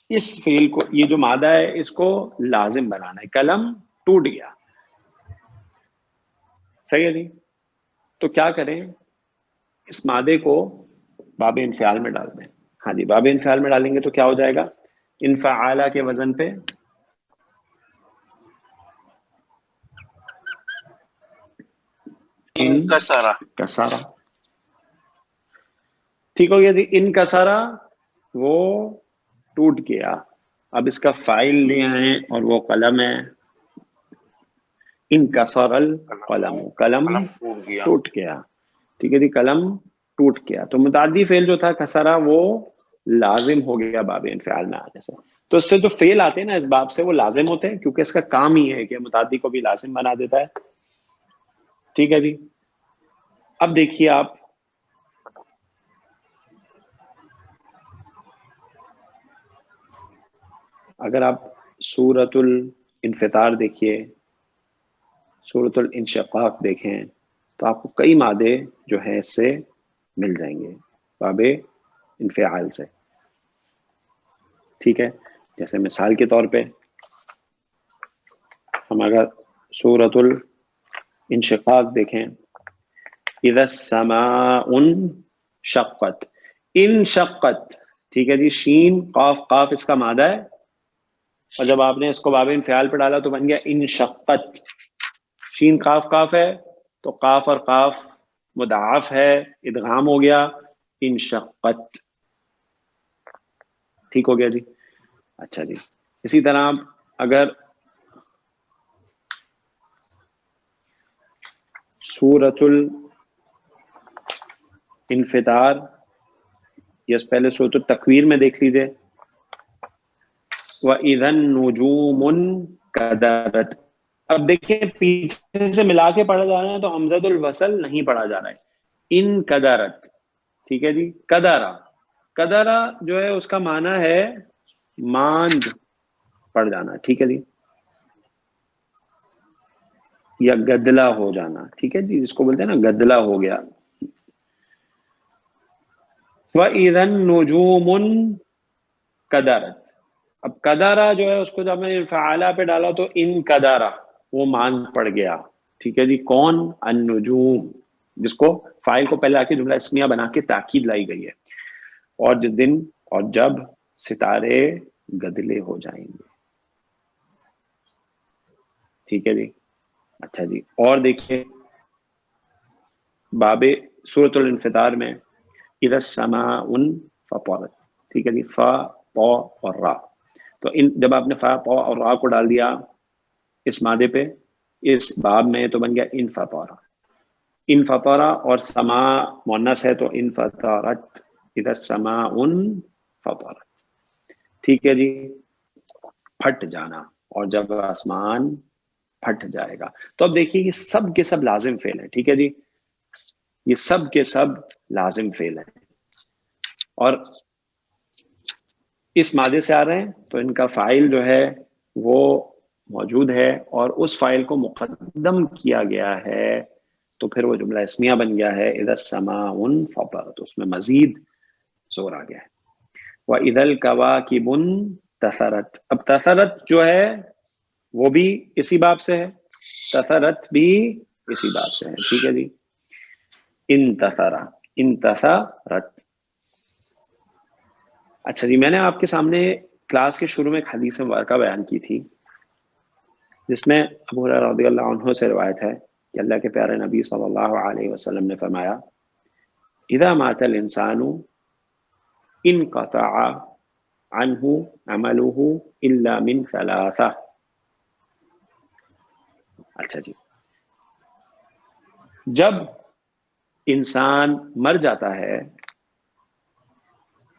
اس فعل کو, یہ جو مادہ ہے اس کو لازم بنانا ہے. قلم ٹوٹ گیا, صحیح ہے جی. تو کیا کریں؟ اس مادے کو باب انفعال میں ڈال دیں. ہاں جی, باب انفعال میں ڈالیں گے تو کیا ہو جائے گا؟ انفعالہ کے وزن پہ انکسرا. کسارا. ٹھیک ہو گیا جی. ان کسارا, وہ ٹوٹ گیا. اب اس کا فاعل لے آئے اور وہ قلم ہے. ان کسر القلم, قلم ٹوٹ گیا. ٹوٹ گیا. ٹھیک ہے جی, قلم ٹوٹ گیا. تو متعدی فعل جو تھا کسرا, وہ لازم ہو گیا باب انفعال میں آنے سے. تو اس سے جو فعل آتے ہیں نا اس باب سے, وہ لازم ہوتے ہیں, کیونکہ اس کا کام ہی ہے کہ متعدی کو بھی لازم بنا دیتا ہے. ٹھیک ہے جی. اب دیکھیے آپ, اگر آپ سورۃ الانفطار دیکھیے, سورۃ الانشقاق دیکھیں, تو آپ کو کئی مادے جو ہیں اس سے مل جائیں گے باب انفعال سے. ٹھیک ہے, جیسے مثال کے طور پہ ہم اگر سورۃ الانشقاق دیکھیں, اذا السماء انشقت, انشقت, ٹھیک ہے جی. شین قاف, قاف اس کا مادہ ہے, اور جب آپ نے اس کو باب انفعال پہ ڈالا تو بن گیا انشقت. شین قاف قاف ہے, تو قاف اور قاف مضاعف ہے, ادغام ہو گیا, انشقت. ٹھیک ہو گیا جی. اچھا جی, اسی طرح اگر سورۃ الانفطار یا پہلے سورۃ التکویر میں دیکھ لیجئے, وَإِذَا النُّجُومُ انْكَدَرَتْ. اب دیکھیں پیچھے سے ملا کے پڑھا جا رہا ہے تو حمزۃ الوصل نہیں پڑھا جا رہا ہے, انقدرت. ٹھیک ہے جی. قدرا, قدرا جو ہے اس کا معنی ہے ماند پڑ جانا. ٹھیک ہے جی, یا گدلا ہو جانا. ٹھیک ہے جی, جس کو بولتے ہیں نا گدلا ہو گیا. وَإِذَا النُّجُومُ انْكَدَرَتْ. اب قدارا جو ہے اس کو جب میں انفعالہ پہ ڈالا تو ان قدارا, وہ مان پڑ گیا. ٹھیک ہے جی. کون؟ النجوم, جس کو فاعل کو پہلے آ کے جملہ اسمیہ بنا کے تاکید لائی گئی ہے. اور جس دن اور جب ستارے گدلے ہو جائیں گے. ٹھیک ہے جی. اچھا جی, اور دیکھیے باب سورۃ الانفطار میں اذا السماء انفطرت. ٹھیک ہے جی. فا, پا اور را, تو ان جب آپ نے فا, پا اور را کو ڈال دیا اس مادے پہ اس باب میں تو بن گیا انفطارا. انفطارا اور سما مؤنث ہے تو انفطرت. اذا السماء انفطرت. ٹھیک ہے جی. پھٹ جانا, اور جب آسمان پھٹ جائے گا. تو اب دیکھیے یہ سب کے سب لازم فعل ہیں. ٹھیک ہے جی, یہ سب کے سب لازم فعل ہیں اور اس مادے سے آ رہے ہیں, تو ان کا فاعل جو ہے وہ موجود ہے اور اس فاعل کو مقدم کیا گیا ہے, تو پھر وہ جملہ اسمیہ بن گیا ہے اذا السماء انفطرت. اس میں مزید زور آ گیا ہے. وَإِذَا الْكَوَاكِبُ انتَثَرَتْ. اب تثرت جو ہے وہ بھی اسی باب سے ہے, تثرت بھی اسی باب سے ہے. ٹھیک ہے جی. انتثرا, انتثرت. اچھا جی, میں نے آپ کے سامنے کلاس کے شروع میں ایک حدیث مبارکہ بیان کی تھی جس میں ابو ہریرہ رضی اللہ عنہ سے روایت ہے کہ اللہ کے پیارے نبی صلی اللہ علیہ وسلم نے فرمایا اذا مات الانسان انقطع عنہ عمله الا من ثلاثہ. اچھا جی، جب انسان مر جاتا ہے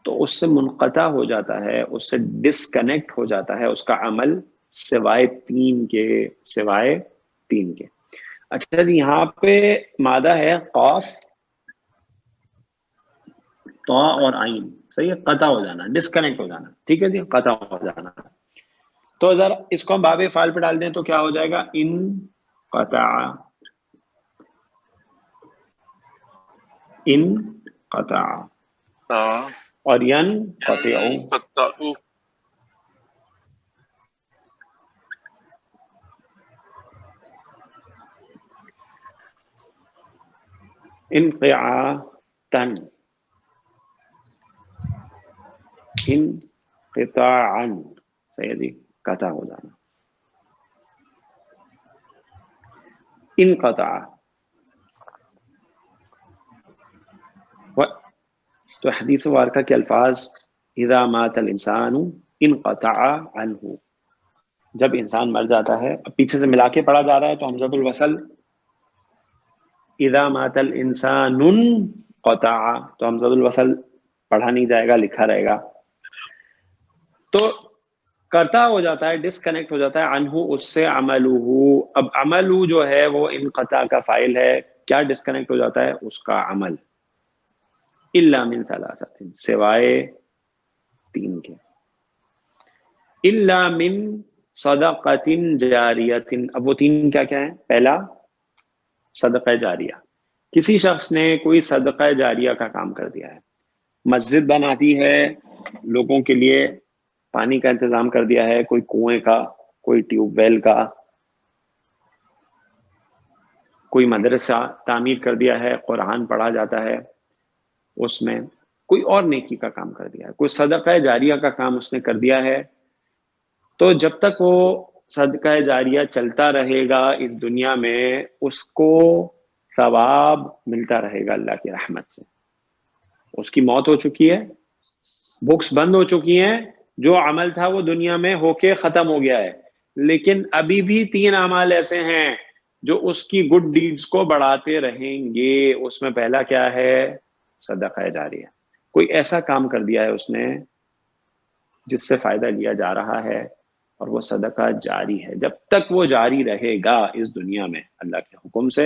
تو اس سے منقطع ہو جاتا ہے، اس سے ڈسکنیکٹ ہو جاتا ہے اس کا عمل سوائے تین کے. اچھا جی، یہاں پہ مادہ ہے قاف طا اور عین، صحیح ہے، قطع ہو جانا، ڈسکنیکٹ ہو جانا، ٹھیک ہے جی، قطع ہو جانا. تو ذرا اس کو ہم باب فعل پہ ڈال دیں تو کیا ہو جائے گا؟ ان قطع، ان قطع اور ین قطع. انقطاعن، انقطاعن، صحیح جی، قطع ہو جانا. انقطع، تو حدیث مبارکہ کے الفاظ اذا مات الانسان انقطع عنہ، جب انسان مر جاتا ہے. اب پیچھے سے ملا کے پڑھا جا رہا ہے تو حمزۃ الوصل اذا مات الانسان قطع، تو حمزۃ الوصل پڑھا نہیں جائے گا، لکھا رہے گا. تو قطع ہو جاتا ہے، ڈسکنیکٹ ہو جاتا ہے عنہ، اس سے عملہ. اب عملہ جو ہے وہ انقطاع کا فاعل ہے. کیا ڈسکنیکٹ ہو جاتا ہے؟ اس کا عمل. الا من ثلاثۃ، سوائے تین کے. الا من صدقۃ جاریۃ، اب وہ تین کیا کیا ہیں؟ پہلا صدقہ جاریہ، کسی شخص نے کوئی صدقہ جاریہ کا کام کر دیا ہے، مسجد بناتی ہے، لوگوں کے لیے پانی کا انتظام کر دیا ہے، کوئی کنویں کا، کوئی ٹیوب ویل کا، کوئی مدرسہ تعمیر کر دیا ہے، قرآن پڑھا جاتا ہے اس میں، کوئی اور نیکی کا کام کر دیا ہے، کوئی صدقہ جاریہ کا کام اس نے کر دیا ہے. تو جب تک وہ صدقہ جاریہ چلتا رہے گا اس دنیا میں، اس کو ثواب ملتا رہے گا اللہ کی رحمت سے. اس کی موت ہو چکی ہے، بکس بند ہو چکی ہیں، جو عمل تھا وہ دنیا میں ہو کے ختم ہو گیا ہے، لیکن ابھی بھی تین اعمال ایسے ہیں جو اس کی گڈ ڈیڈز کو بڑھاتے رہیں گے. اس میں پہلا کیا ہے؟ صدقہ جاریہ. کوئی ایسا کام کر دیا ہے اس نے جس سے فائدہ لیا جا رہا ہے، اور وہ صدقہ جاری ہے. جب تک وہ جاری رہے گا اس دنیا میں اللہ کے حکم سے،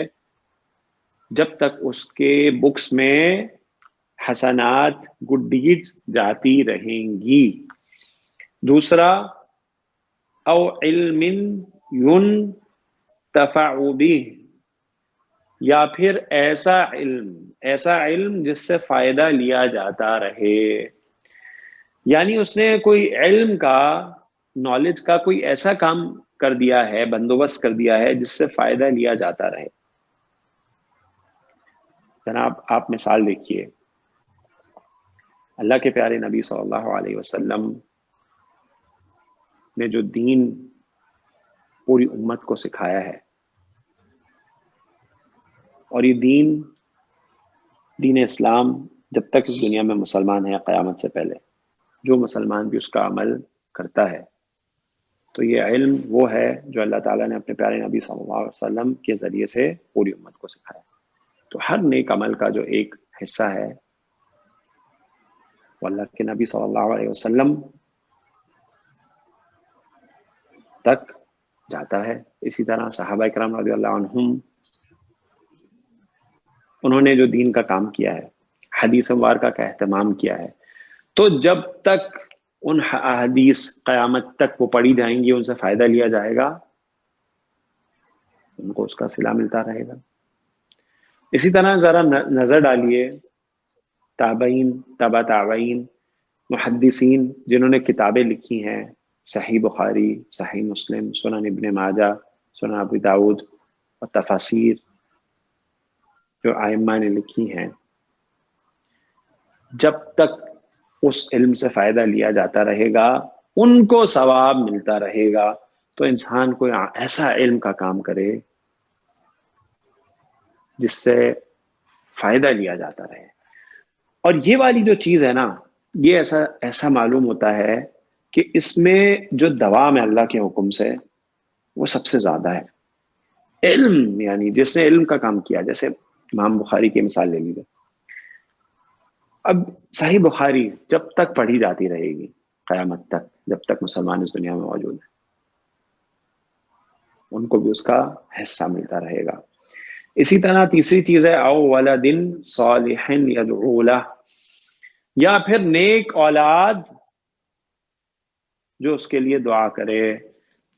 جب تک اس کے بکس میں حسنات، گڈ ڈیڈز جاتی رہیں گی. دوسرا او علم ينتفع به، یا پھر ایسا علم جس سے فائدہ لیا جاتا رہے. یعنی اس نے کوئی علم کا، نالج کا کوئی ایسا کام کر دیا ہے، بندوبست کر دیا ہے جس سے فائدہ لیا جاتا رہے. جناب آپ مثال دیکھیے، اللہ کے پیارے نبی صلی اللہ علیہ وسلم نے جو دین پوری امت کو سکھایا ہے، اور یہ دین اسلام جب تک اس دنیا میں مسلمان ہے، قیامت سے پہلے جو مسلمان بھی اس کا عمل کرتا ہے، تو یہ علم وہ ہے جو اللہ تعالیٰ نے اپنے پیارے نبی صلی اللہ علیہ وسلم کے ذریعے سے پوری امت کو سکھایا. تو ہر نیک عمل کا جو ایک حصہ ہے وہ اللہ کے نبی صلی اللہ علیہ وسلم تک جاتا ہے. اسی طرح صحابہ کرام رضی اللہ عنہم، انہوں نے جو دین کا کام کیا ہے، حدیث مبارکہ کا اہتمام کیا ہے، تو جب تک ان حدیث قیامت تک وہ پڑھی جائیں گی، ان سے فائدہ لیا جائے گا، ان کو اس کا صلہ ملتا رہے گا. اسی طرح ذرا نظر ڈالیے تابعین، تبع تابعین، محدثین جنہوں نے کتابیں لکھی ہیں، صحیح بخاری، صحیح مسلم، سنن ابن ماجہ، سنن ابو داؤد، اور تفاسیر جو ائمہ نے لکھی ہیں، جب تک اس علم سے فائدہ لیا جاتا رہے گا ان کو ثواب ملتا رہے گا. تو انسان کوئی ایسا علم کا کام کرے جس سے فائدہ لیا جاتا رہے. اور یہ والی جو چیز ہے نا، یہ ایسا معلوم ہوتا ہے کہ اس میں جو دوام ہے اللہ کے حکم سے وہ سب سے زیادہ ہے. علم، یعنی جس نے علم کا کام کیا، جیسے امام بخاری کی مثال لے لیجیے. اب صحیح بخاری جب تک پڑھی جاتی رہے گی قیامت تک، جب تک مسلمان اس دنیا میں موجود ہیں، ان کو بھی اس کا حصہ ملتا رہے گا. اسی طرح تیسری چیز ہے او ولد صالح یدعو لہ، یا پھر نیک اولاد جو اس کے لیے دعا کرے.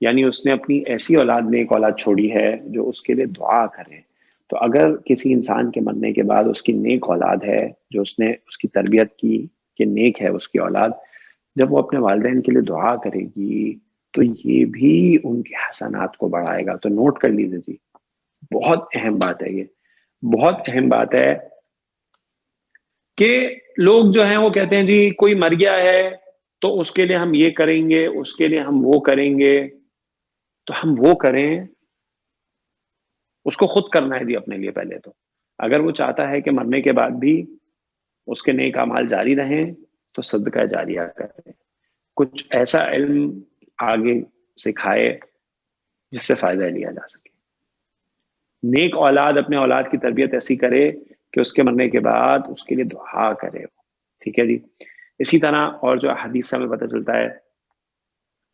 یعنی اس نے اپنی ایسی اولاد، نیک اولاد چھوڑی ہے جو اس کے لیے دعا کرے. تو اگر کسی انسان کے مرنے کے بعد اس کی نیک اولاد ہے، جو اس نے اس کی تربیت کی کہ نیک ہے اس کی اولاد، جب وہ اپنے والدین کے لیے دعا کرے گی تو یہ بھی ان کے حسنات کو بڑھائے گا. تو نوٹ کر لیجیے جی، بہت اہم بات ہے، یہ بہت اہم بات ہے کہ لوگ جو ہیں وہ کہتے ہیں جی کوئی مر گیا ہے تو اس کے لیے ہم یہ کریں گے، اس کے لیے ہم وہ کریں گے. تو ہم وہ کریں، اس کو خود کرنا ہے جی اپنے لیے پہلے. تو اگر وہ چاہتا ہے کہ مرنے کے بعد بھی اس کے نیک اعمال جاری رہیں تو صدقہ جاریہ کریں، کچھ ایسا علم آگے سکھائے جس سے فائدہ لیا جا سکے. نیک اولاد اپنے اولاد کی تربیت ایسی کرے کہ اس کے مرنے کے بعد اس کے لیے دعا کرے. ٹھیک ہے جی. اسی طرح اور جو حدیث سے ہمیں پتہ چلتا ہے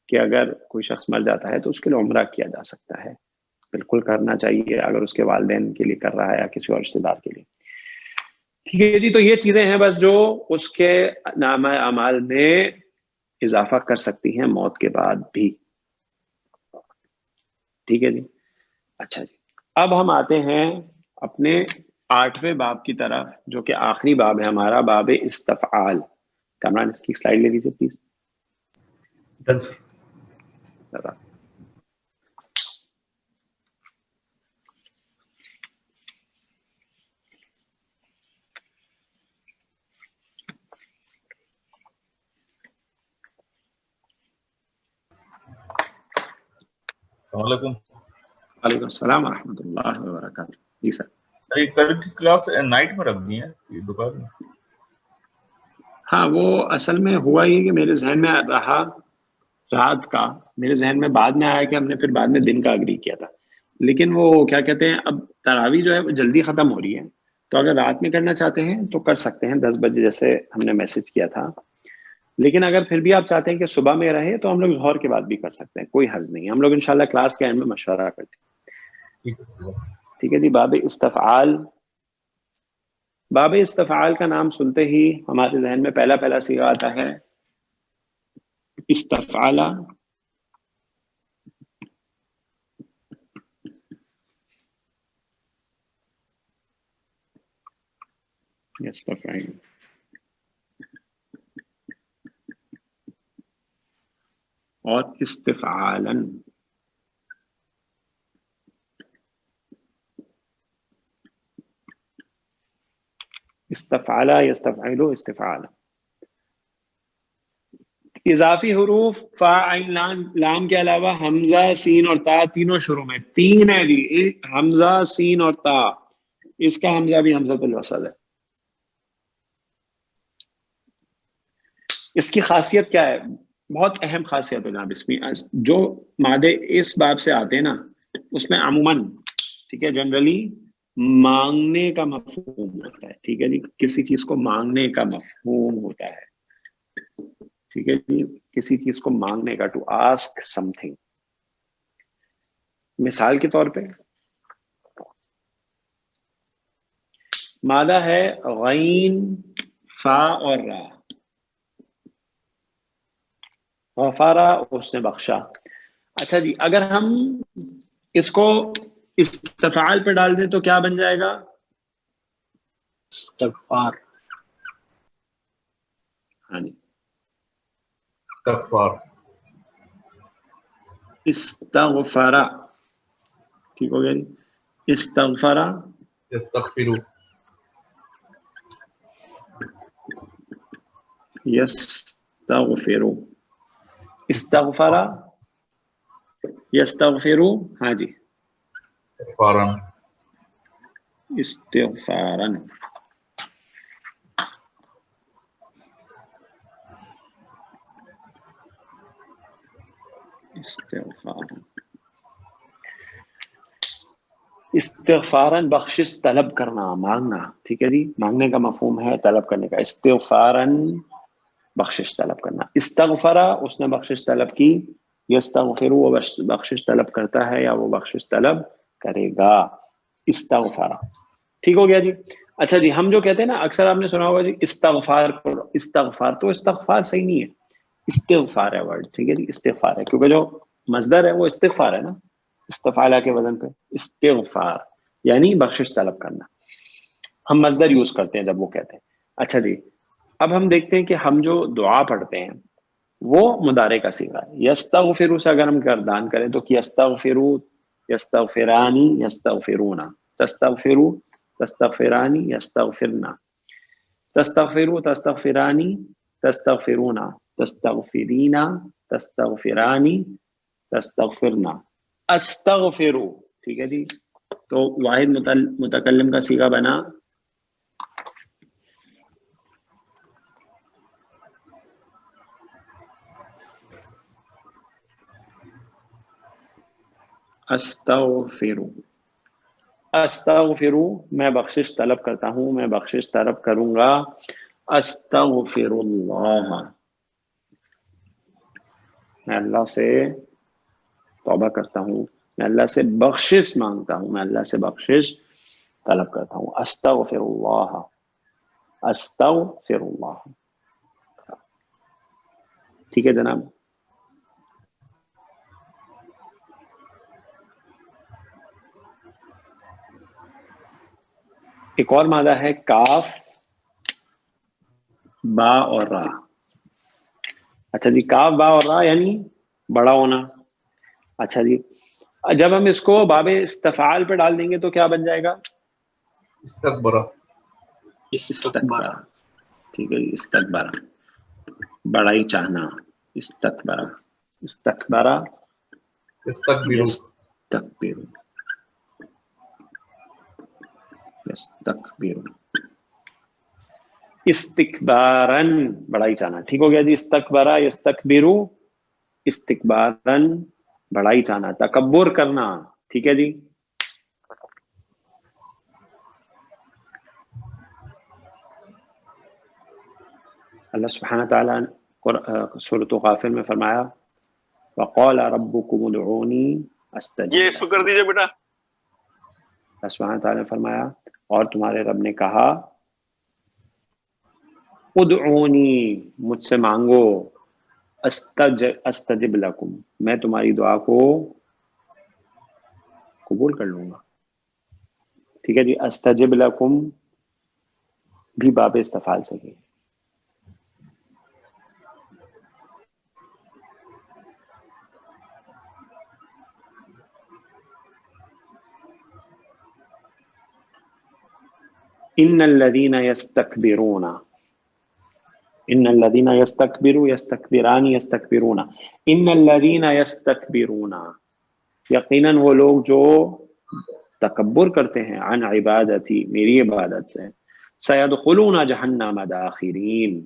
کہ اگر کوئی شخص مر جاتا ہے تو اس کے لیے عمرہ کیا جا سکتا ہے. بالکل کرنا چاہیے اگر اس کے والدین کے لیے کر رہا ہے یا کسی اور رشتے دار کے لیے. ٹھیک ہے جی. تو یہ چیزیں ہیں بس جو اس کے نامہ اعمال میں اضافہ کر سکتی ہیں موت کے بعد بھی. ٹھیک ہے جی. اچھا جی، اب ہم آتے ہیں اپنے 8ویں باب کی طرف، جو کہ آخری باب ہے ہمارا، باب استفعال. کامران اس کی سلائیڈ لے لیجیے پلیز. السلام علیکم. وعلیکم السلام ورحمۃ اللہ وبرکاتہ. جی سر. یہ کل کی کلاس نائٹ میں رکھ دی ہیں یہ دوپہر میں؟ ہاں، وہ اصل میں ہوا یہ کہ میرے ذہن میں رہا رات کا، میرے ذہن میں بعد میں آیا کہ ہم نے پھر بعد میں دن کا اگری کیا تھا. لیکن وہ کیا کہتے ہیں، اب تراویح جو ہے وہ جلدی ختم ہو رہی ہے، تو اگر رات میں کرنا چاہتے ہیں تو کر سکتے ہیں 10 بجے جیسے ہم نے میسج کیا تھا. لیکن اگر پھر بھی آپ چاہتے ہیں کہ صبح میں رہے تو ہم لوگ ظہر کے بعد بھی کر سکتے ہیں، کوئی حرج نہیں. ہم لوگ انشاءاللہ کلاس کے اینڈ میں مشورہ کرتے ہیں. ٹھیک ہے جی. باب استفعال. باب استفعال کا نام سنتے ہی ہمارے ذہن میں پہلا صیغہ آتا ہے استفعال. استفعال اور استفعالاً. استفعلا یستفعلو استفعالا. اضافی حروف فا عین لام کے علاوہ حمزہ، سین اور تا تینوں شروع میں 3 ہے جی. حمزہ، سین اور تا. اس کا حمزہ بھی حمزۃ الوصل ہے. اس کی خاصیت کیا ہے؟ بہت اہم خاصیت ہے جناب. اس میں جو مادے اس باب سے آتے ہیں نا، اس میں عموماً ٹھیک ہے جنرلی مانگنے کا مفہوم ہوتا ہے. ٹھیک ہے جی. کسی چیز کو مانگنے کا مفہوم ہوتا ہے. ٹھیک ہے جی. کسی چیز کو مانگنے کا، ٹو آسک سم تھنگ. مثال کے طور پہ مادہ ہے غین، فا اور را. غفارا، اس نے بخشا. اچھا جی، اگر ہم اس کو استفعال پہ ڈال دیں تو کیا بن جائے گا؟ استغفار. ہاں جی. استغفار. استغفرا. ٹھیک ہو گیا جی. استغفرا. یستغفرو. یستغفرو. استغفر یستغفرو، ہاں جی فارن استغفارن. استغفارن بخشش طلب کرنا، مانگنا. ٹھیک ہے جی، مانگنے کا مفہوم ہے طلب کرنے کا. استغفارن بخشش طلب کرنا. استغفرا اس نے بخشش طلب کی، یستغفرو وہ بخشش طلب کرتا ہے یا وہ بخشش طلب کرے گا. استغفارا ٹھیک ہو گیا جی. اچھا جی، ہم جو کہتے ہیں نا اکثر آپ نے سنا ہوگا جی استغفار کرو، استغفار، تو استغفار صحیح نہیں ہے، استغفار ہے ورڈ. ٹھیک ہے جی، استغفار ہے، کیونکہ جو مصدر ہے وہ استغفار ہے نا، استفعالہ کے وزن پہ. استغفار یعنی بخشش طلب کرنا، ہم مصدر یوز کرتے ہیں جب وہ کہتے ہیں. اچھا جی، اب ہم دیکھتے ہیں کہ ہم جو دعا پڑھتے ہیں وہ مضارع کا صیغہ ہے. یستغفرو سے اگر ہم گردان کریں تو یستغفرو، یستغفرانی، یستغفرونا، تستغفرو، تستغفرانی، یستغفرنا، تستغفرو، تستغفرانی، تستغفرونا، تستغفرینا، تستغفرانی، تستغفرنا، استغفرو. ٹھیک ہے جی، تو واحد متکلم کا صیغہ بنا استغفرو. استغفرو میں بخشش طلب کرتا ہوں، میں بخشش طلب کروں گا. استغفر اللہ، میں اللہ سے توبہ کرتا ہوں، میں اللہ سے بخشش مانگتا ہوں، میں اللہ سے بخشش طلب کرتا ہوں. استغفر اللہ، استغفر اللہ. ٹھیک ہے جناب. ایک اور مادہ ہے کاف، با اور را. اچھا جی، کاف، با اور را یعنی بڑا ہونا. اچھا جی، جب ہم اس کو باب استفعال پہ ڈال دیں گے تو کیا بن جائے گا؟ استکبرہ. استکبر. ٹھیک ہے جی، استکبر بڑائی چاہنا. استکبر، استکبر، استکبرو. یستکبر، یستکبر. استکبارن بڑائی چاہنا. ٹھیک ہو گیا جی. استکبرا، یستکبرو، استکبارن بڑائی چاہنا، تکبر کرنا. ٹھیک ہے جی. اللہ سبحانہ تعالیٰ سورۃ غافر میں فرمایا وقال ربکم ادعونی استجب یہ اس کو کر دیجئے بیٹا. اللہ سبحانہ تعالیٰ نے فرمایا اور تمہارے رب نے کہا ادعونی مجھ سے مانگو، استجب لکم میں تمہاری دعا کو قبول کر لوں گا. ٹھیک ہے جی. استجب لکم بھی باب استفعال سے ہے. ان الذين يستكبرون، ان الذين يستكبروا، يستكبران، يستكبرون. ان الذين يستكبرون یقیناً وہ لوگ جو تکبر کرتے ہیں عن عبادتی میری عبادت سے، سيدخلون جہنم داخرین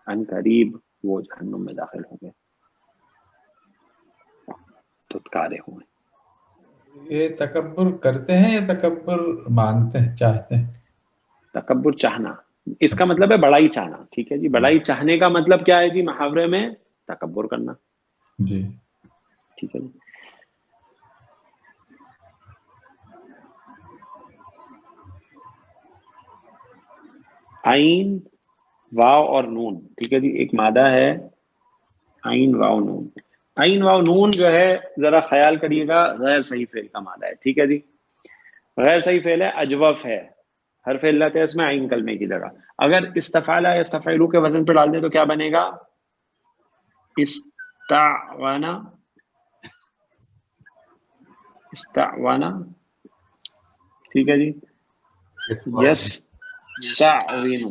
ان قریب وہ جہنم میں داخل ہوں گے، دھتکارے ہوں گے. یہ تکبر کرتے ہیں یا تکبر مانگتے ہیں، چاہتے ہیں؟ تکبر چاہنا، اس کا مطلب ہے بڑائی چاہنا. ٹھیک ہے جی. بڑائی چاہنے کا مطلب کیا ہے جی محاورے میں؟ تکبر کرنا. جی. ٹھیک ہے جی. عین، واو اور نون. ٹھیک ہے جی. ایک مادہ ہے عین، واو، نون. عین، واو، نون جو ہے ذرا خیال کریے گا غیر صحیح فعل کا مادہ ہے. ٹھیک ہے جی. غیر صحیح فعل ہے، اجوف ہے، حرف علت ہے اس میں عین کلمے کی جگہ. اگر استفعل یا استفعلوا کے وزن پہ ڈال دیں تو کیا بنے گا؟ استعوانا، استعوانا. ٹھیک ہے جی. یستعوین،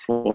4,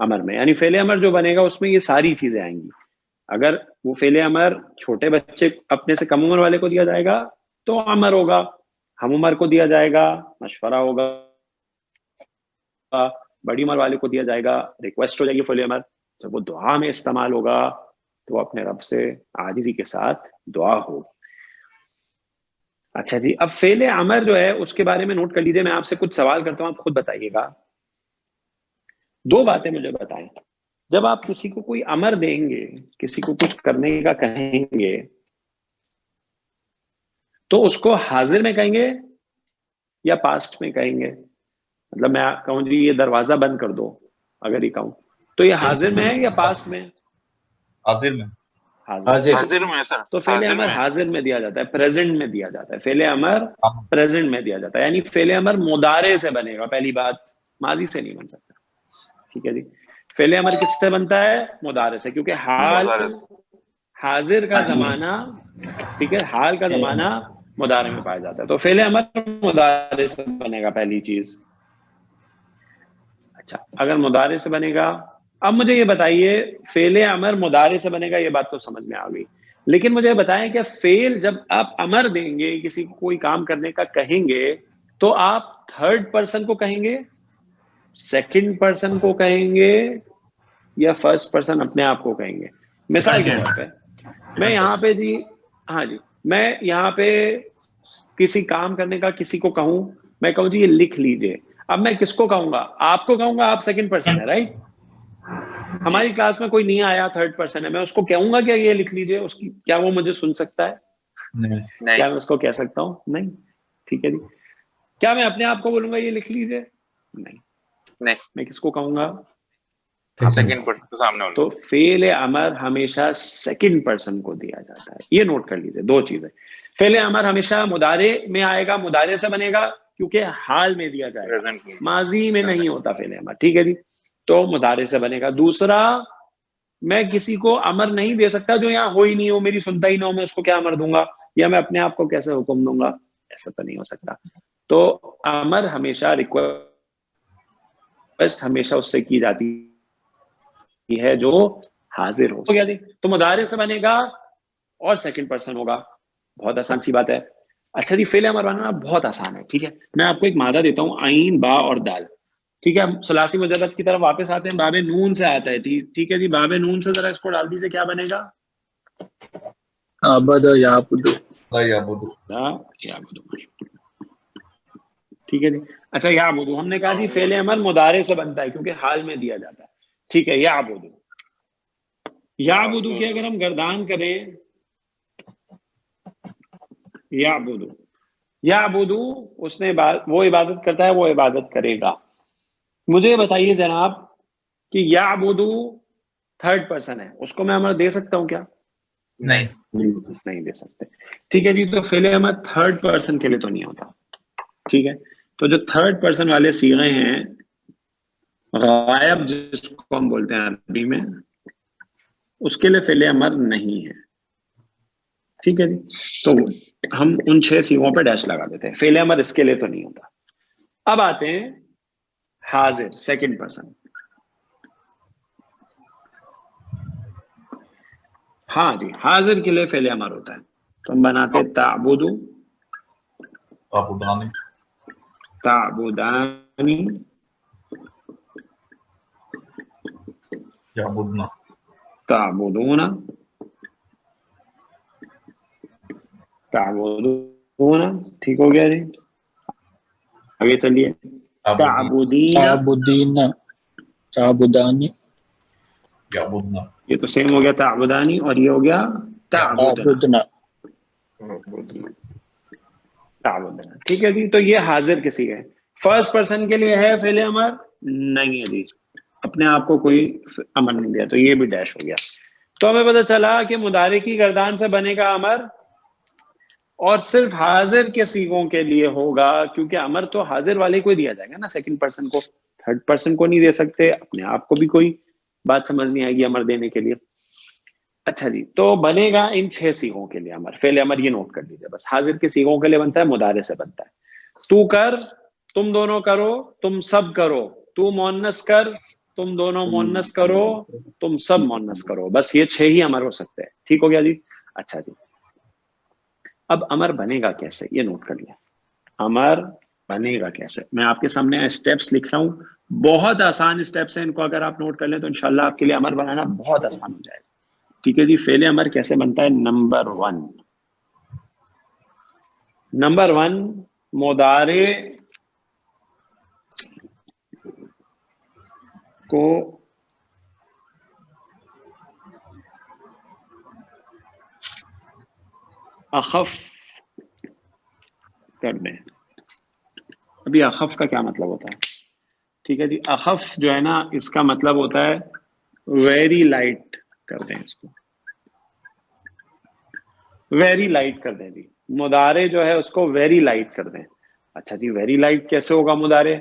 امر میں, یعنی فعل امر جو بنے گا اس میں یہ ساری چیزیں آئیں گی. اگر وہ فعل امر چھوٹے بچے اپنے سے کم عمر والے کو دیا جائے گا تو امر ہوگا, ہم عمر کو دیا جائے گا مشورہ ہوگا, بڑی عمر والے کو دیا جائے گا ریکویسٹ ہو جائے گی فعل امر. جب وہ دعا میں استعمال ہوگا تو اپنے رب سے عاجزی کے ساتھ دعا ہوگی. اچھا جی, اب فعل امر جو ہے اس کے بارے میں نوٹ کر لیجئے. میں آپ سے کچھ سوال کرتا ہوں, آپ خود بتائیے گا. 2 باتیں مجھے بتائیں. جب آپ کسی کو کوئی امر دیں گے, کسی کو کچھ کرنے کا کہیں گے, تو اس کو حاضر میں کہیں گے یا پاسٹ میں کہیں گے؟ مطلب میں کہوں جی یہ دروازہ بند کر دو, اگر یہ کہوں تو یہ حاضر میں ہے یا پاسٹ میں؟ حاضر میں. حاضر میں سر. تو فعل امر حاضر میں دیا جاتا ہے, پریزنٹ میں دیا جاتا ہے. فعل امر پریزنٹ میں دیا جاتا ہے, یعنی فعل امر مضارع سے بنے گا. پہلی بات, ماضی سے نہیں بن سکتا. ٹھیک ہے جی. فعل امر کس سے بنتا ہے؟ مضارع سے, کیونکہ حال حاضر کا زمانہ, ٹھیک ہے, حال کا زمانہ مضارع میں پایا جاتا ہے. تو فعل امر مضارع سے بنے گا پہلی چیز. اچھا, اگر مضارع سے بنے گا, اب مجھے یہ بتائیے فعل امر مضارع سے بنے گا, یہ بات تو سمجھ میں آ گئی. لیکن مجھے بتائیں کہ فعل جب آپ امر دیں گے, کسی کو کوئی کام کرنے کا کہیں گے, تو آپ 3rd پرسن کو کہیں گے, 2nd پرسن کو کہیں گے, یا 1st پرسن اپنے آپ کو کہیں گے؟ مثال کے طور پہ میں یہاں پہ جی, ہاں جی, میں یہاں پہ کسی کام کرنے کا کسی کو کہوں, میں کہوں جی یہ لکھ لیجئے. اب میں کس کو کہوں گا؟ آپ کو کہوں گا, آپ 2nd پرسن ہے, رائٹ. ہماری کلاس میں کوئی نہیں آیا, 3rd پرسن ہے, میں اس کو کہوں گا کہ یہ لکھ لیجئے, اس کی کیا وہ مجھے سن سکتا ہے؟ کیا میں اس کو کہہ سکتا ہوں؟ نہیں. ٹھیک ہے جی. کیا میں اپنے آپ کو بولوں گا یہ لکھ لیجئے؟ نہیں. میں کس کو کہوں گا؟ سیکنڈ پرسن سامنے والا. تو فعل امر ہمیشہ 2nd پرسن کو دیا جاتا ہے. یہ نوٹ کر لیجئے 2 چیزیں. فعل امر ہمیشہ مضارع میں آئے گا, مضارع سے بنے گا کیونکہ حال میں دیا جائے گا, ماضی میں نہیں ہوتا فعل امر. ٹھیک ہے جی, تو مضارع سے بنے گا. دوسرا, میں کسی کو امر نہیں دے سکتا جو یہاں ہو ہی نہیں ہو, میری سنتا ہی نہ ہو, میں اس کو کیا امر دوں گا؟ یا میں اپنے آپ کو کیسے حکم دوں گا؟ ایسا تو نہیں ہو سکتا. تو امر ہمیشہ ریکویسٹ ہمیشہ اس سے کی جاتی ہے جو حاضر ہو گیا جی. تو مضارع سے بنے گا اور 2nd پرسن ہوگا. بہت آسان سی بات ہے. اچھا جی, فعل امر بنانا بہت آسان ہے. ٹھیک ہے, میں آپ کو ایک مادہ دیتا ہوں, عین, با اور دال. ٹھیک ہے, ہم ثلاثی مجرد کی طرف واپس آتے ہیں. باب نون سے آتا ہے. ٹھیک ہے جی, باب نون سے ذرا اس کو ڈال دیجیے, کیا بنے گا؟ عبد یعبد. ٹھیک ہے جی. اچھا, یعبد ہم نے کہا جی فعل امر مضارع سے بنتا ہے کیونکہ حال میں دیا جاتا ہے. ٹھیک ہے, یعبد. یعبد کی اگر ہم گردان کریں, یعبد, یعبد اس نے وہ عبادت کرتا ہے, وہ عبادت کرے گا. مجھے بتائیے جناب کہ یعبد 3rd پرسن ہے, اس کو میں امر دے سکتا ہوں کیا؟ نہیں دے سکتے. ٹھیک ہے جی, تو فعل امر 3rd پرسن کے لیے تو نہیں ہوتا. ٹھیک ہے, تو جو 3rd پرسن والے صیغے ہیں, غائب جس کو ہم بولتے ہیں عربی میں, اس کے لیے فعل امر نہیں ہے. ٹھیک ہے جی, تو ہم ان 6 صیغوں پہ ڈیش لگا دیتے ہیں. فعل امر اس کے لیے تو نہیں ہوتا. اب آتے ہیں حاضر, 2nd پرسن. ہاں جی, حاضر کے لیے فعل امر ہوتا ہے. تو ہم بناتے تعبدو, تعبدانی, تعبدون, تعبدون. ٹھیک ہو گیا جی, آگے چلیے. تعبدین, تعبدین, تعبدانی, یہ تو سیم ہو گیا تعبدانی, اور یہ ہو گیا تعبدنا. تعبدنا. ٹھیک ہے جی, تو یہ حاضر کسی ہے. 1st پرسن کے لیے ہے فعل امر؟ نہیں ہے جی, اپنے آپ کو کوئی امر نہیں دیا, تو یہ بھی ڈیش ہو گیا. تو ہمیں پتہ چلا کہ مضارع کی گردان سے بنے گا امر, اور صرف حاضر کے صیغوں کے لیے ہوگا, کیونکہ امر تو حاضر والے کو ہی دیا جائے گا نا, 2nd پرسن کو. 3rd پرسن کو نہیں دے سکتے, اپنے آپ کو بھی کوئی بات سمجھ نہیں آئے گی امر دینے کے لیے. اچھا جی, تو بنے گا ان 6 صیغوں کے لیے امر. فعل امر یہ نوٹ کر لیجیے بس, حاضر کے صیغوں کے لیے بنتا ہے, مضارع سے بنتا ہے. تو کر, تم دونوں کرو, تم سب کرو, تو مونس کر, تم دونوں مونس کرو, تم سب مونس کرو, بس یہ 6 ہی امر ہو سکتے ہیں. ٹھیک ہو گیا جی. اچھا جی, اب امر بنے گا کیسے یہ نوٹ کر لیا. امر بنے گا کیسے, میں آپ کے سامنے اسٹیپس لکھ رہا ہوں, بہت آسان اسٹیپس ہیں, ان کو اگر آپ نوٹ کر لیں تو انشاءاللہ آپ کے لیے امر بنانا بہت آسان ہو جائے گا. ٹھیک ہے جی. فعل امر کیسے بنتا ہے؟ نمبر 1 مضارع کو اخف کر دیں. ابھی اخف کا کیا مطلب ہوتا ہے؟ ٹھیک ہے جی, اخف جو ہے نا اس کا مطلب ہوتا ہے ویری لائٹ کر دیں, اس کو ویری لائٹ کر دیں جی. مضارع جو ہے اس کو ویری لائٹ کر دیں. اچھا جی, ویری لائٹ کیسے ہوگا مضارع؟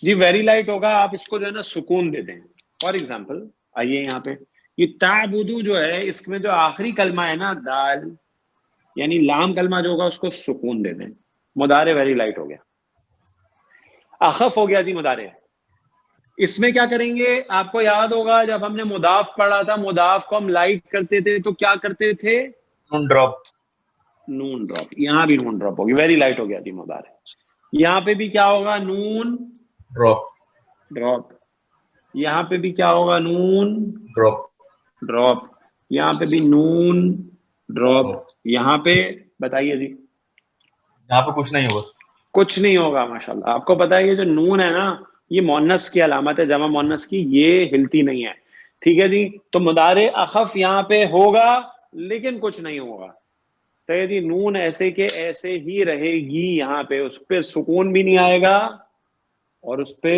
جی ویری لائٹ ہوگا, آپ اس کو جو ہے نا سکون دے دیں. فار ایگزامپل آئیے یہاں پہ, یہ تعبدو جو ہے اس میں جو آخری کلمہ ہے نا دال یعنی لام کلمہ جو ہوگا اس کو سکون دے دیں. مضارع ویری لائٹ ہو گیا. اخف ہو گیا جی مضارع. اس میں کیا کریں گے؟ آپ کو یاد ہوگا جب ہم نے مضاف پڑھا تھا, مضاف کو ہم لائٹ کرتے تھے تو کیا کرتے تھے؟ نون ڈراپ. نون ڈراپ. یہاں بھی نون ڈراپ ہوگی, ویری لائٹ ہو گیا جی مضارع. یہاں پہ بھی کیا ہوگا؟ نون ڈراپ. ڈراپ. یہاں پہ بھی کیا ہوگا؟ نون ڈراپ. ڈراپ. یہاں پہ بھی نون ڈراپ. یہاں پہ بتائیے جی, یہاں پہ کچھ نہیں ہوگا. کچھ نہیں ہوگا. ماشاءاللہ, آپ کو پتا ہے یہ جو نون ہے نا یہ مؤنث کی علامت ہے, جمع مؤنث کی, یہ ہلتی نہیں ہے. ٹھیک ہے جی. تو مضارع اخف یہاں پہ ہوگا لیکن کچھ نہیں ہوگا. تو یہ جی نون ایسے کہ ایسے ہی رہے گی یہاں پہ, اس پہ سکون بھی نہیں آئے گا اور اس پہ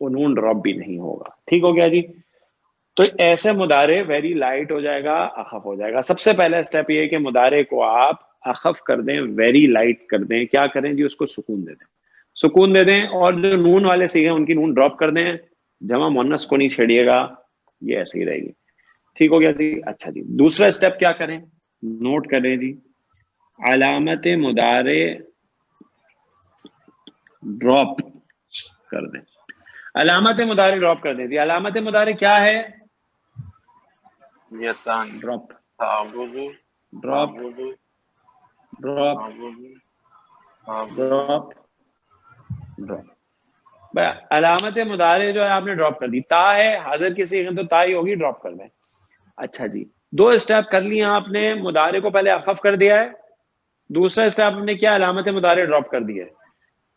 وہ نون ڈراپ بھی نہیں ہوگا. ٹھیک ہو گیا جی. تو ایسے مضارع ویری لائٹ ہو جائے گا, اخف ہو جائے گا. سب سے پہلا اسٹیپ یہ ہے کہ مضارع کو آپ اخف کر دیں, ویری لائٹ کر دیں. کیا کریں جی؟ اس کو سکون دے دیں. سکون دے دیں, اور جو نون والے سیغے ان کی نون ڈراپ کر دیں. جمع مؤنث کو نہیں چھیڑیے گا, یہ ایسے ہی رہے گی. ٹھیک ہو گیا جی. اچھا جی, دوسرا اسٹیپ کیا کریں؟ نوٹ کریں جی. علامت مضارع ڈراپ کر دیں. علامت مضارع ڈراپ کر دیں جی. علامت مضارع کیا ہے؟ Drop. Drop drop drop drop. علامت مضارع جو ہے آپ نے ڈراپ کر دی. تا ہے حاضر کی صیغہ تو تا ہی ہوگی, ڈراپ کر دیں. اچھا جی, 2 اسٹیپ کر لیے آپ نے. مضارع کو پہلے اخف کر دیا ہے, دوسرا اسٹیپ آپ نے کیا؟ علامت مضارع ڈراپ کر دی ہے.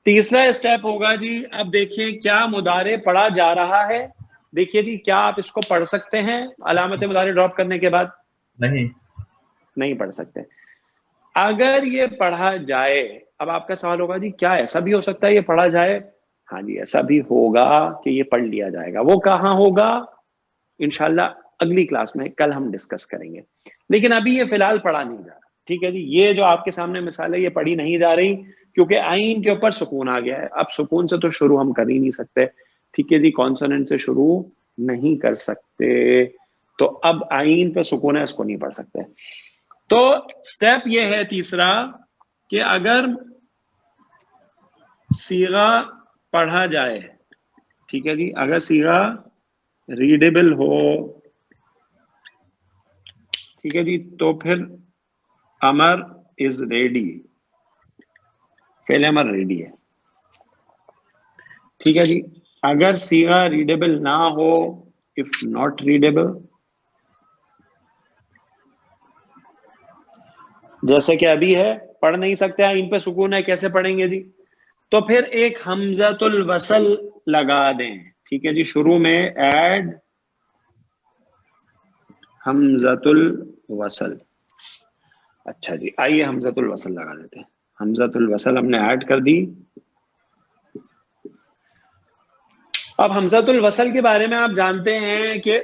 تیسرا اسٹیپ ہوگا جی, اب دیکھیں کیا مضارع پڑھا جا رہا ہے. دیکھیے جی, کیا آپ اس کو پڑھ سکتے ہیں علامت مضارع ڈراپ کرنے کے بعد؟ نہیں پڑھ سکتے. اگر یہ پڑھا جائے, اب آپ کا سوال ہوگا جی کیا ایسا بھی ہو سکتا ہے یہ پڑھا جائے؟ ہاں جی, ایسا بھی ہوگا کہ یہ پڑھ لیا جائے گا. وہ کہاں ہوگا؟ انشاءاللہ اگلی کلاس میں کل ہم ڈسکس کریں گے, لیکن ابھی یہ فی الحال پڑھا نہیں جا رہا. ٹھیک ہے جی. یہ جو آپ کے سامنے مثال ہے یہ پڑھی نہیں جا رہی کیونکہ آئین کے اوپر سکون آ گیا ہے. اب سکون سے تو شروع ہم کر ہی نہیں سکتے. ٹھیک ہے جی, کانسوننٹ سے شروع نہیں کر سکتے, تو اب آئین پہ سکون ہے, اس کو نہیں پڑھ سکتے. تو سٹیپ یہ ہے تیسرا کہ اگر صیغہ پڑھا جائے, ٹھیک ہے جی, اگر صیغہ ریڈیبل ہو, ٹھیک ہے جی, تو پھر امر از ریڈی, فعل امر ریڈی ہے. ٹھیک ہے جی. اگر صیغہ ریڈیبل نہ ہو, اف ناٹ ریڈیبل, جیسے کہ ابھی ہے, پڑھ نہیں سکتے, ان پہ سکون ہے, کیسے پڑھیں گے جی؟ تو پھر ایک حمزۃ الوصل لگا دیں. ٹھیک ہے جی, شروع میں ایڈ حمزۃ الوصل. اچھا جی, آئیے حمزۃ الوصل لگا دیتے ہیں. حمزۃ الوصل ہم نے ایڈ کر دی. اب حمزۃ الوصل کے بارے میں آپ جانتے ہیں کہ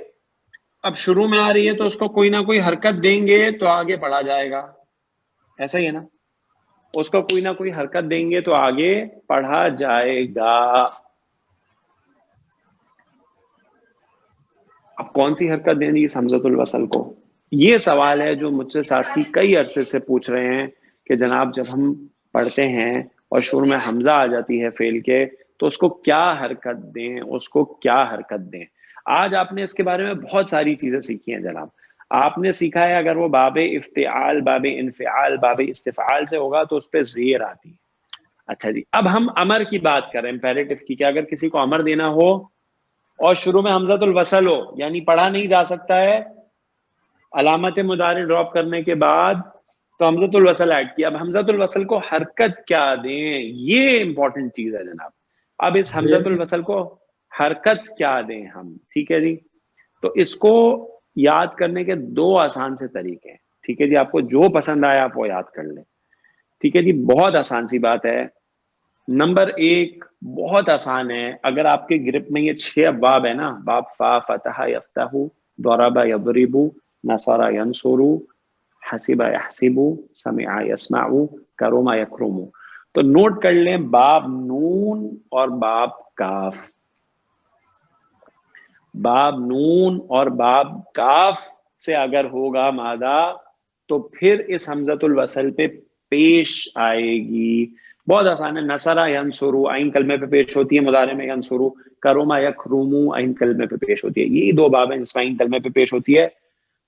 اب شروع میں آ رہی ہے تو اس کو کوئی نہ کوئی حرکت دیں گے تو آگے پڑھا جائے گا. ایسا ہی ہے نا, اس کو کوئی نہ کوئی حرکت دیں گے تو آگے پڑھا جائے گا. اب کون سی حرکت دیں گی اس حمزۃ الوصل کو؟ یہ سوال ہے جو مجھ سے ساتھی کئی عرصے سے پوچھ رہے ہیں کہ جناب جب ہم پڑھتے ہیں اور شروع میں حمزہ آ جاتی ہے فعل کے تو اس کو کیا حرکت دیں، اس کو کیا حرکت دیں. آج آپ نے اس کے بارے میں بہت ساری چیزیں سیکھی ہیں جناب. آپ نے سیکھا ہے اگر وہ باب افتعال، باب انفعال، باب استفعال سے ہوگا تو اس پہ زیر آتی ہے. اچھا جی، اب ہم امر کی بات کریں، امپیریٹو کی، کہ اگر کسی کو امر دینا ہو اور شروع میں حمزۃ الوصل ہو، یعنی پڑھا نہیں جا سکتا ہے، علامت مضارع ڈراپ کرنے کے بعد تو حمزۃ الوصل ایڈ کیا. اب حمزۃ الوصل کو حرکت کیا دیں، یہ امپورٹنٹ چیز ہے جناب. اب اس حمزۃ الوصل کو حرکت کیا دیں ہم، ٹھیک ہے جی. تو اس کو یاد کرنے کے دو آسان سے طریقے ہیں، ٹھیک ہے جی. آپ کو جو پسند آیا آپ وہ یاد کر لیں، ٹھیک ہے جی. بہت آسان سی بات ہے. نمبر ایک بہت آسان ہے. اگر آپ کے گرپ میں یہ 6 ابواب ہے نا، باب فا، فتح، یفتح، ضرب یضرب، نصر ینصر، حسب یحسب، سمع یسمع، کرم یکرم، تو نوٹ کر لیں باب نون اور باب کاف. باب نون اور باب کاف سے اگر ہوگا مادہ تو پھر اس حمزۃ الوصل پہ پیش آئے گی. بہت آسان ہے. نصرہ ینصرو عین کلمے پہ پیش ہوتی ہے مضارع میں، ینصرو. کرما یکرمو عین کلمے پہ پیش ہوتی ہے. یہی 2 باب ہیں جس میں عین کلمے پہ پیش ہوتی ہے.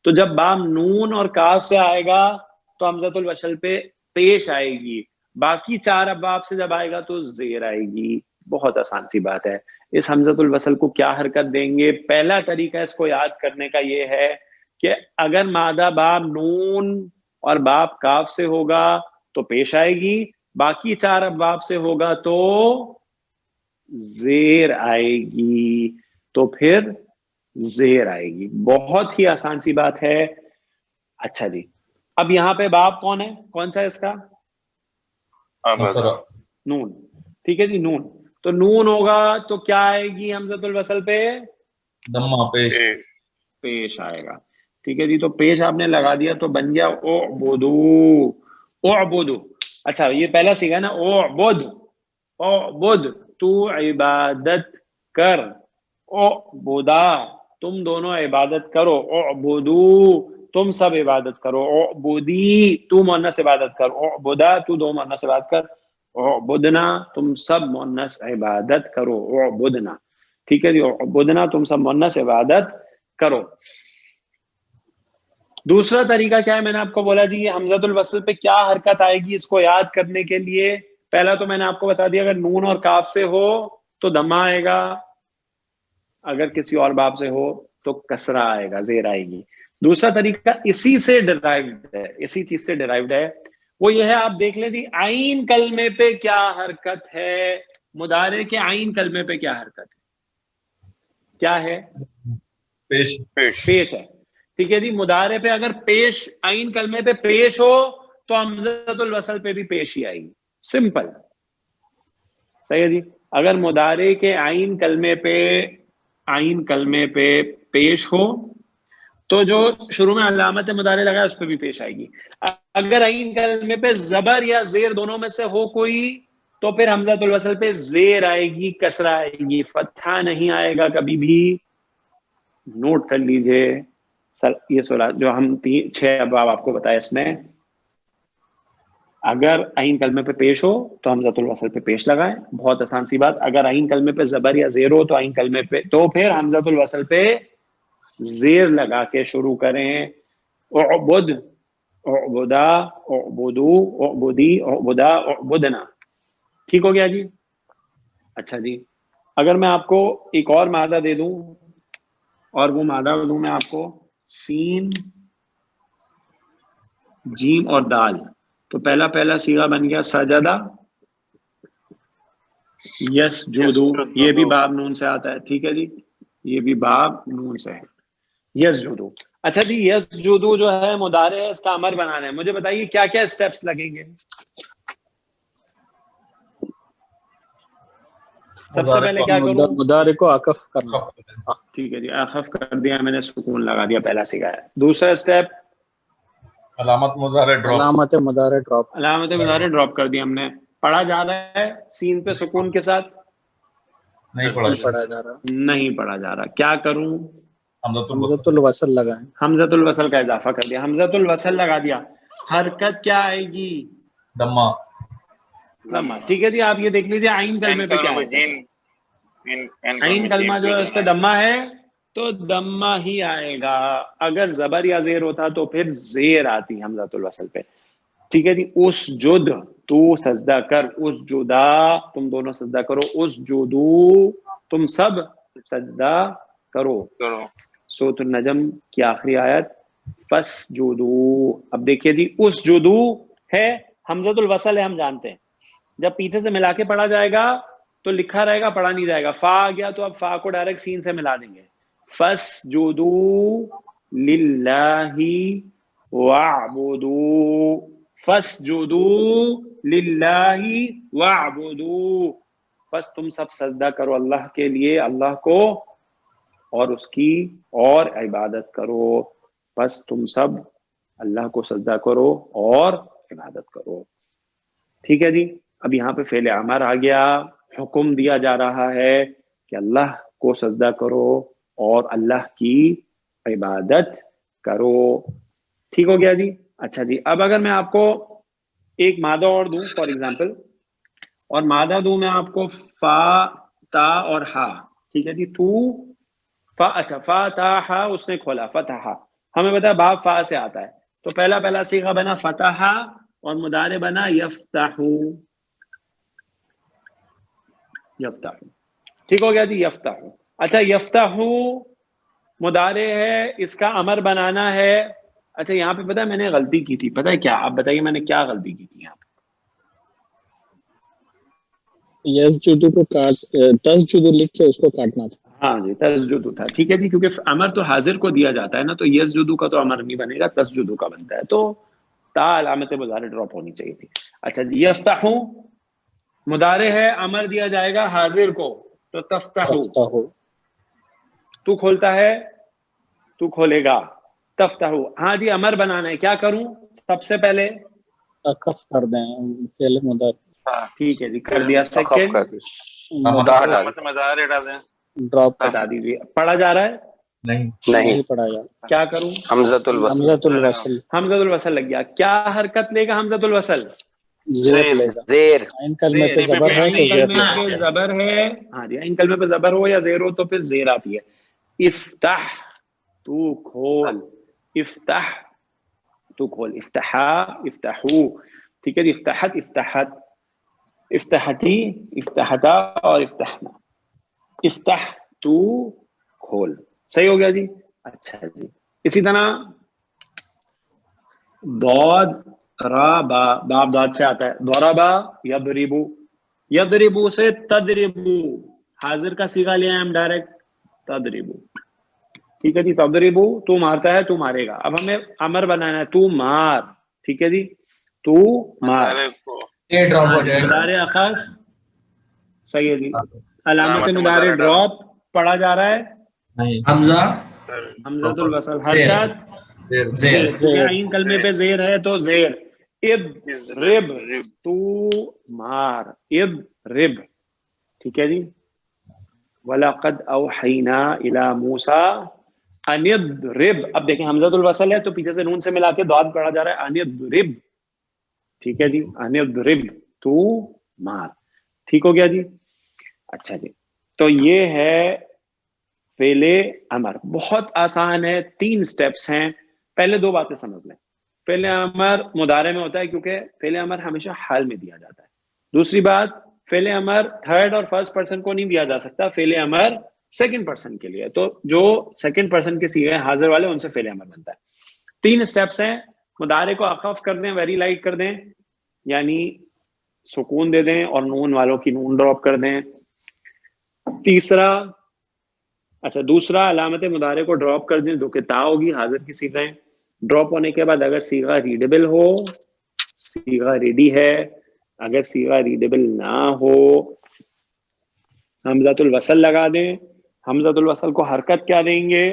تو جب باب نون اور کاف سے آئے گا تو حمزۃ الوصل پہ پیش آئے گی. باقی 4 ابواب سے جب آئے گا تو زیر آئے گی. بہت آسان سی بات ہے. اس حمزۃ الوصل کو کیا حرکت دیں گے؟ پہلا طریقہ اس کو یاد کرنے کا یہ ہے کہ اگر مادہ باب نون اور باب کاف سے ہوگا تو پیش آئے گی، باقی 4 ابواب سے ہوگا تو زیر آئے گی. تو پھر زیر آئے گی. بہت ہی آسان سی بات ہے. اچھا جی، اب یہاں پہ باب کون ہے، کون سا ہے اس کا؟ نون. ٹھیک ہے جی، نون. تو نون ہوگا تو کیا آئے گی حمزۃ الوصل پہ؟ دمہ پیش آئے گا. ٹھیک ہے جی. تو پیش آپ نے لگا دیا تو بن گیا اعبدو. اعبدو. اچھا یہ پہلا سیکھا نا، اعبد. اعبد تو عبادت کر، اعبدا تم دونوں عبادت کرو، اعبدو تم سب عبادت کرو، اعبدی تو مؤنث عبادت کر، اعبدا تو 2 مؤنث عبادت کر، اعبدنا تم سب مؤنث عبادت کرو، اعبدنا. ٹھیک ہے جی، اعبدنا تم سب مؤنث عبادت کرو. دوسرا طریقہ کیا ہے؟ میں نے آپ کو بولا جی حمزۃ الوصل پہ کیا حرکت آئے گی اس کو یاد کرنے کے لیے. پہلا تو میں نے آپ کو بتا دیا اگر نون اور کاف سے ہو تو دمہ آئے گا، اگر کسی اور باب سے ہو تو کسرہ آئے گا، زیر آئے گی. دوسرا طریقہ اسی سے ڈرائیوڈ ہے، اسی چیز سے ڈرائیوڈ ہے. وہ یہ ہے، آپ دیکھ لیں جی عین کلمے پہ کیا حرکت ہے. مضارع کے عین کلمے پہ کیا حرکت ہے؟ کیا ہے؟ پیش ہے. ٹھیک ہے جی. مضارع پہ اگر پیش عین کلمے پہ پیش ہو تو حمزۃ الوصل پہ بھی پیش ہی آئے گی. سمپل. صحیح ہے جی. اگر مضارع کے عین کلمے پہ پیش ہو تو جو شروع میں علامت مضارع لگا اس پہ بھی پیش آئے گی. اگر عین کلمے پہ زبر یا زیر دونوں میں سے ہو کوئی تو پھر حمزۃ الوصل پہ زیر آئے گی، کسرہ آئے گی، فتحہ نہیں آئے گا کبھی بھی. نوٹ کر لیجئے یہ جو ہم 6 ابواب آپ کو بتایا، اس میں اگر عین کلمے پہ پیش ہو تو حمزۃ الوصل پہ پیش لگائیں. بہت آسان سی بات. اگر عین کلمے پہ زبر یا زیر ہو تو عین کلمے پہ تو پھر حمزۃ الوصل پہ زیر لگا کے شروع کریں. اعبد، اعبدا، اعبدو، اعبدی، اعبدا، اعبدنا. ٹھیک ہو گیا جی. اچھا جی، اگر میں آپ کو ایک اور مادہ دے دوں، اور وہ مادہ دوں میں آپ کو سین، جیم اور دال، تو پہلا صیغہ بن گیا سجدہ، یسجدو. یہ بھی باب نون سے آتا ہے. ٹھیک ہے جی، یہ بھی باب نون سے ہے. یسجدو. اچھا جی، یسجدو جو ہے مضارع ہے، اس کا امر بنانا ہے. مجھے بتائیے کیا کیا اسٹیپس لگیں گے. سب سے پہلے کیا کروں؟ مضارع کو عکف کرنا. ٹھیک ہے جی، عکف کر دیا میں نے، سکون لگا دیا، پہلا سیکھا ہے. دوسرا اسٹیپ علامت مضارع ڈراپ. علامت مضارع ڈراپ کر دیا ہم نے. پڑھا جا رہا ہے سین پہ سکون کے ساتھ؟ نہیں پڑھا جا رہا. کیا کروں؟ حمزۃ الوصل لگائیں. حمزۃ الوصل کا اضافہ کر دیا، حمزۃ الوصل لگا دیا. حرکت کیا آئے گی؟ دمہ. ضمہ. ٹھیک ہے جی. آپ یہ دیکھ لیجیے عین کلمے پہ کیا ہے. عین کلمہ جو ہے اس پہ دمہ ہے تو دمہ ہی آئے گا. اگر زبر یا زیر ہوتا تو پھر زیر آتی حمزۃ الوصل پہ. ٹھیک ہے جی. اس جد تو سجدہ کر, اس جدا تم دونوں سجدہ کرو, اس جدو تم سب سجدہ کرو. سورۃ النجم کی آخری آیت فسجدو. اب دیکھیے جی اس جدو ہے حمزۃ الوصل ہے, ہم جانتے ہیں. جب پیچھے سے ملا کے پڑھا جائے گا تو لکھا رہے گا, پڑھا نہیں جائے گا. فا آ گیا تو اب فا کو ڈائریکٹ سین سے ملا دیں گے. فسجدو للہ واعبدو, فسجدو للہ واعبدو. بس تم سب سجدہ کرو اللہ کے لیے, اللہ کو, اور اس کی اور عبادت کرو. بس تم سب اللہ کو سجدہ کرو اور عبادت کرو. ٹھیک ہے جی. اب یہاں پہ فعل امر آ گیا, حکم دیا جا رہا ہے کہ اللہ کو سجدہ کرو اور اللہ کی عبادت کرو. ٹھیک ہو گیا جی. اچھا جی. اب اگر میں آپ کو ایک مادہ اور دوں فار ایگزامپل, اور مادہ دوں میں آپ کو فا تا اور ہا. ٹھیک ہے جی. تو فا, اچھا فا تا ہا اس نے کھولا فتح, ہمیں پتا ہے باب فا سے آتا ہے, تو پہلا صیغہ بنا فتح اور مضارع بنا یفتح. یفتح. ٹھیک ہو گیا جی. یفتح. اچھا یفتح مضارع ہے, اس کا امر بنانا ہے. اچھا یہاں پہ پتا ہے میں نے غلطی کی تھی, پتا ہے کیا؟ آپ بتائیے میں نے کیا غلطی کی تھی یہاں پہ. یسجدو کو تسجدو لکھ کے اس کو کاٹنا تھا. ہاں جی تسجدو تھا. ٹھیک ہے جی. کیونکہ امر تو حاضر کو دیا جاتا ہے نا, تو یسجدو کا تو امر نہیں بنے گا, تسجدو کا بنتا ہے. تو تا علامت مضارع ڈراپ ہونی چاہیے تھی. اچھا جی. یفتح مضارع ہے, امر دیا جائے گا حاضر کو, تو تفتح. تو کھولتا ہے, تو کھولے گا. تفتح. ہاں جی امر بنانا ہے, کیا کروں سب سے پہلے؟ کف کر دیں فعل مضارع. ٹھیک ہے جی کر دیا. سیکنڈ ڈراپ بتا دیجیے. پڑھا جا رہا ہے؟ نہیں پڑھا جا. کیا کروں؟ حمزۃ الوصل. حمزۃ الوصل لگ گیا. کیا حرکت لے گا حمزۃ الوصل؟ زیر لے گا. زیر. عین کلمے پہ زبر ہے تو زیر لے گا. زبر ہے. ہاں جی. عین کلمے پہ زبر ہو یا زیر ہو تو پھر زیر آتی ہے. افتح تو کھول, افتح تو کھول, افتحا افتحو. ٹھیک ہے جی. افتحت افتحت, افتحتی افتحتا اور افتحنا. افتح تو کھول. صحیح ہو گیا جی. اچھا جی. اسی طرح دود را با, باب داد سے آتا ہے. دورابا یضربو, یضربو سے تدربو, حاضر کا صیغہ لیا ہم ڈائریکٹ تدربو. ٹھیک ہے جی. تدربو تو مارتا ہے, تو مارے گا. اب ہمیں امر بنانا ہے, تو مار. ٹھیک ہے جی. تو مار. یہ ڈراپ ہو جائے گا. مضارع اخف. صحیح ہے جی. علامت مضارع ڈراپ. پڑھا جا رہا ہے حمزہ حمزۃ الوصل. حرکت زیر. عین کلمے پہ زیر ہے تو زیر. اب رب تو مار. اب رب. ٹھیک ہے جی. وَلَقَدْ أَوْحَيْنَا إِلَى مُوسَىٰ أَنِ اضْرِبْ. اب دیکھیں حمزۃ الوصل ہے تو پیچھے سے نون سے ملا کے داد پڑھا جا رہا ہے أَنِ اضْرِبْ. ٹھیک ہے جی. أَنِ اضْرِبْ تو مار. ٹھیک ہو گیا جی. اچھا جی. تو یہ ہے فعل امر. بہت آسان ہے, 3 سٹیپس ہیں. پہلے 2 باتیں سمجھ لیں. فعل امر مضارع میں ہوتا ہے کیونکہ فعل امر ہمیشہ حال میں دیا جاتا ہے. دوسری بات, فعل امر تھرڈ اور فرسٹ پرسن کو نہیں دیا جا سکتا, فعل امر سیکنڈ پرسن کے لیے. تو جو سیکنڈ پرسن کے صیغے حاضر والے ان سے فعل امر بنتا ہے. 3 سٹیپس ہیں. مضارع کو اخف کر دیں, ویری لائٹ کر دیں, یعنی سکون دے دیں اور نون والوں کی نون ڈراپ کر دیں. دوسرا علامت مضارع کو ڈراپ کر دیں, جو کہ تا ہوگی حاضر کی صیغہ. ڈراپ ہونے کے بعد اگر صیغہ ریڈیبل ہو, صیغہ ریڈی ہے. اگر صیغہ ریڈیبل نہ ہو حمزۃ الوصل لگا دیں. حمزۃ الوصل کو حرکت کیا دیں گے؟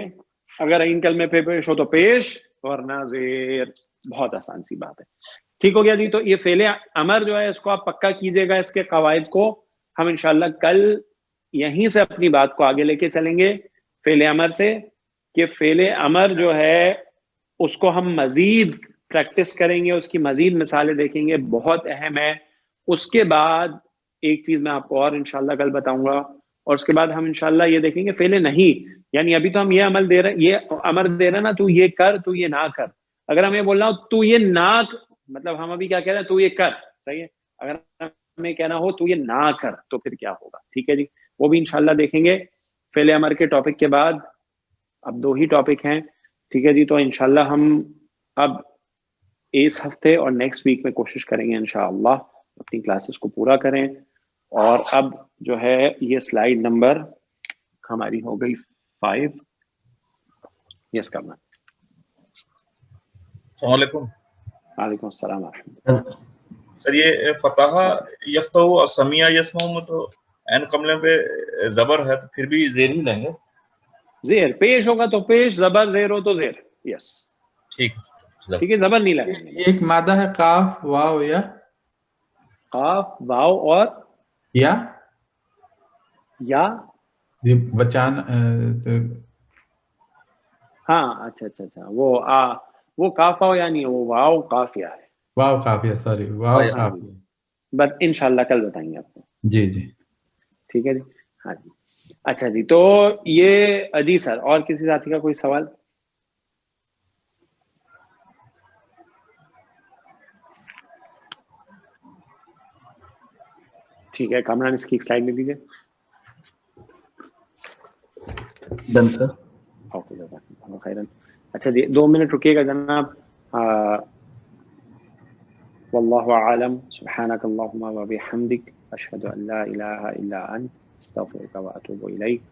اگر عین کلمے پہ پیش ہو تو پیش, ورنہ زیر. بہت آسان سی بات ہے. ٹھیک ہو گیا جی. تو یہ فعل امر جو ہے اس کو آپ پکا کیجئے گا. اس کے قواعد کو ہم انشاءاللہ کل یہیں سے اپنی بات کو آگے لے کے چلیں گے فعل امر سے, کہ فعل امر جو ہے اس کو ہم مزید پریکٹس کریں گے, اس کی مزید مثالیں دیکھیں گے. بہت اہم ہے. اس کے بعد ایک چیز میں آپ کو اور انشاءاللہ کل بتاؤں گا، اور اس کے بعد ہم انشاءاللہ یہ دیکھیں گے فعل نہیں، یعنی ابھی تو ہم یہ عمل دے رہے، یہ امر دے رہے نا، تو یہ کر، تو یہ نہ کر. اگر ہمیں بولنا ہو تو یہ نہ، مطلب ہم ابھی کیا کہہ رہے ہیں، تو یہ کر، صحیح ہے. اگر ہمیں کہنا ہو تو یہ نہ کر تو پھر کیا ہوگا. ٹھیک ہے جی، وہ بھی انشاءاللہ دیکھیں گے فعل امر کے ٹاپک کے بعد. اب 2 ہی ٹاپک ہیں. ٹھیک ہے جی، تو انشاءاللہ ہم اب اس ہفتے اور نیکسٹ ویک میں کوشش کریں گے انشاءاللہ اپنی کلاسز کو پورا کریں. اور اب جو ہے یہ سلائیڈ نمبر ہماری ہو گئی 5. یس کرنا. السلام علیکم. وعلیکم السلام ورحمۃ اللہ. سر یہ فتح یفتح اور سمیع یسمع میں تو عین قملے پہ زبر ہے، تو پھر بھی زیر ہی لیں گے. زیر پیش ہوگا تو پیش، زبر زیر ہو تو زیر. یس ٹھیک ہے، ٹھیک ہے، زبر نہیں لگیں گے. ایک مادہ ہے قاف واو یا قاف واو اور یا یہ بچان ہاں اچھا اچھا اچھا، وہ کاف واو یعنی وہ واو قافیہ ہے. واو قافیہ، سوری واو ہاں قافیہ. بس انشاءاللہ کل بتائیں گے آپ کو. جی جی ٹھیک ہے جی. ہاں جی اچھا جی. تو یہ جی سر، اور کسی ساتھی کا کوئی سوال؟ ٹھیک ہے، کامران اس کی سلائڈ لے لیجیے. ڈن سر. اوکے جزاک اللہ خیرا. اچھا جی 2 منٹ رکیے گا جناب. واللہ اعلم. سبحانک اللہم و بحمدک، اشہد ان لا الہ الا انت، استغفرک و اتوب الیک.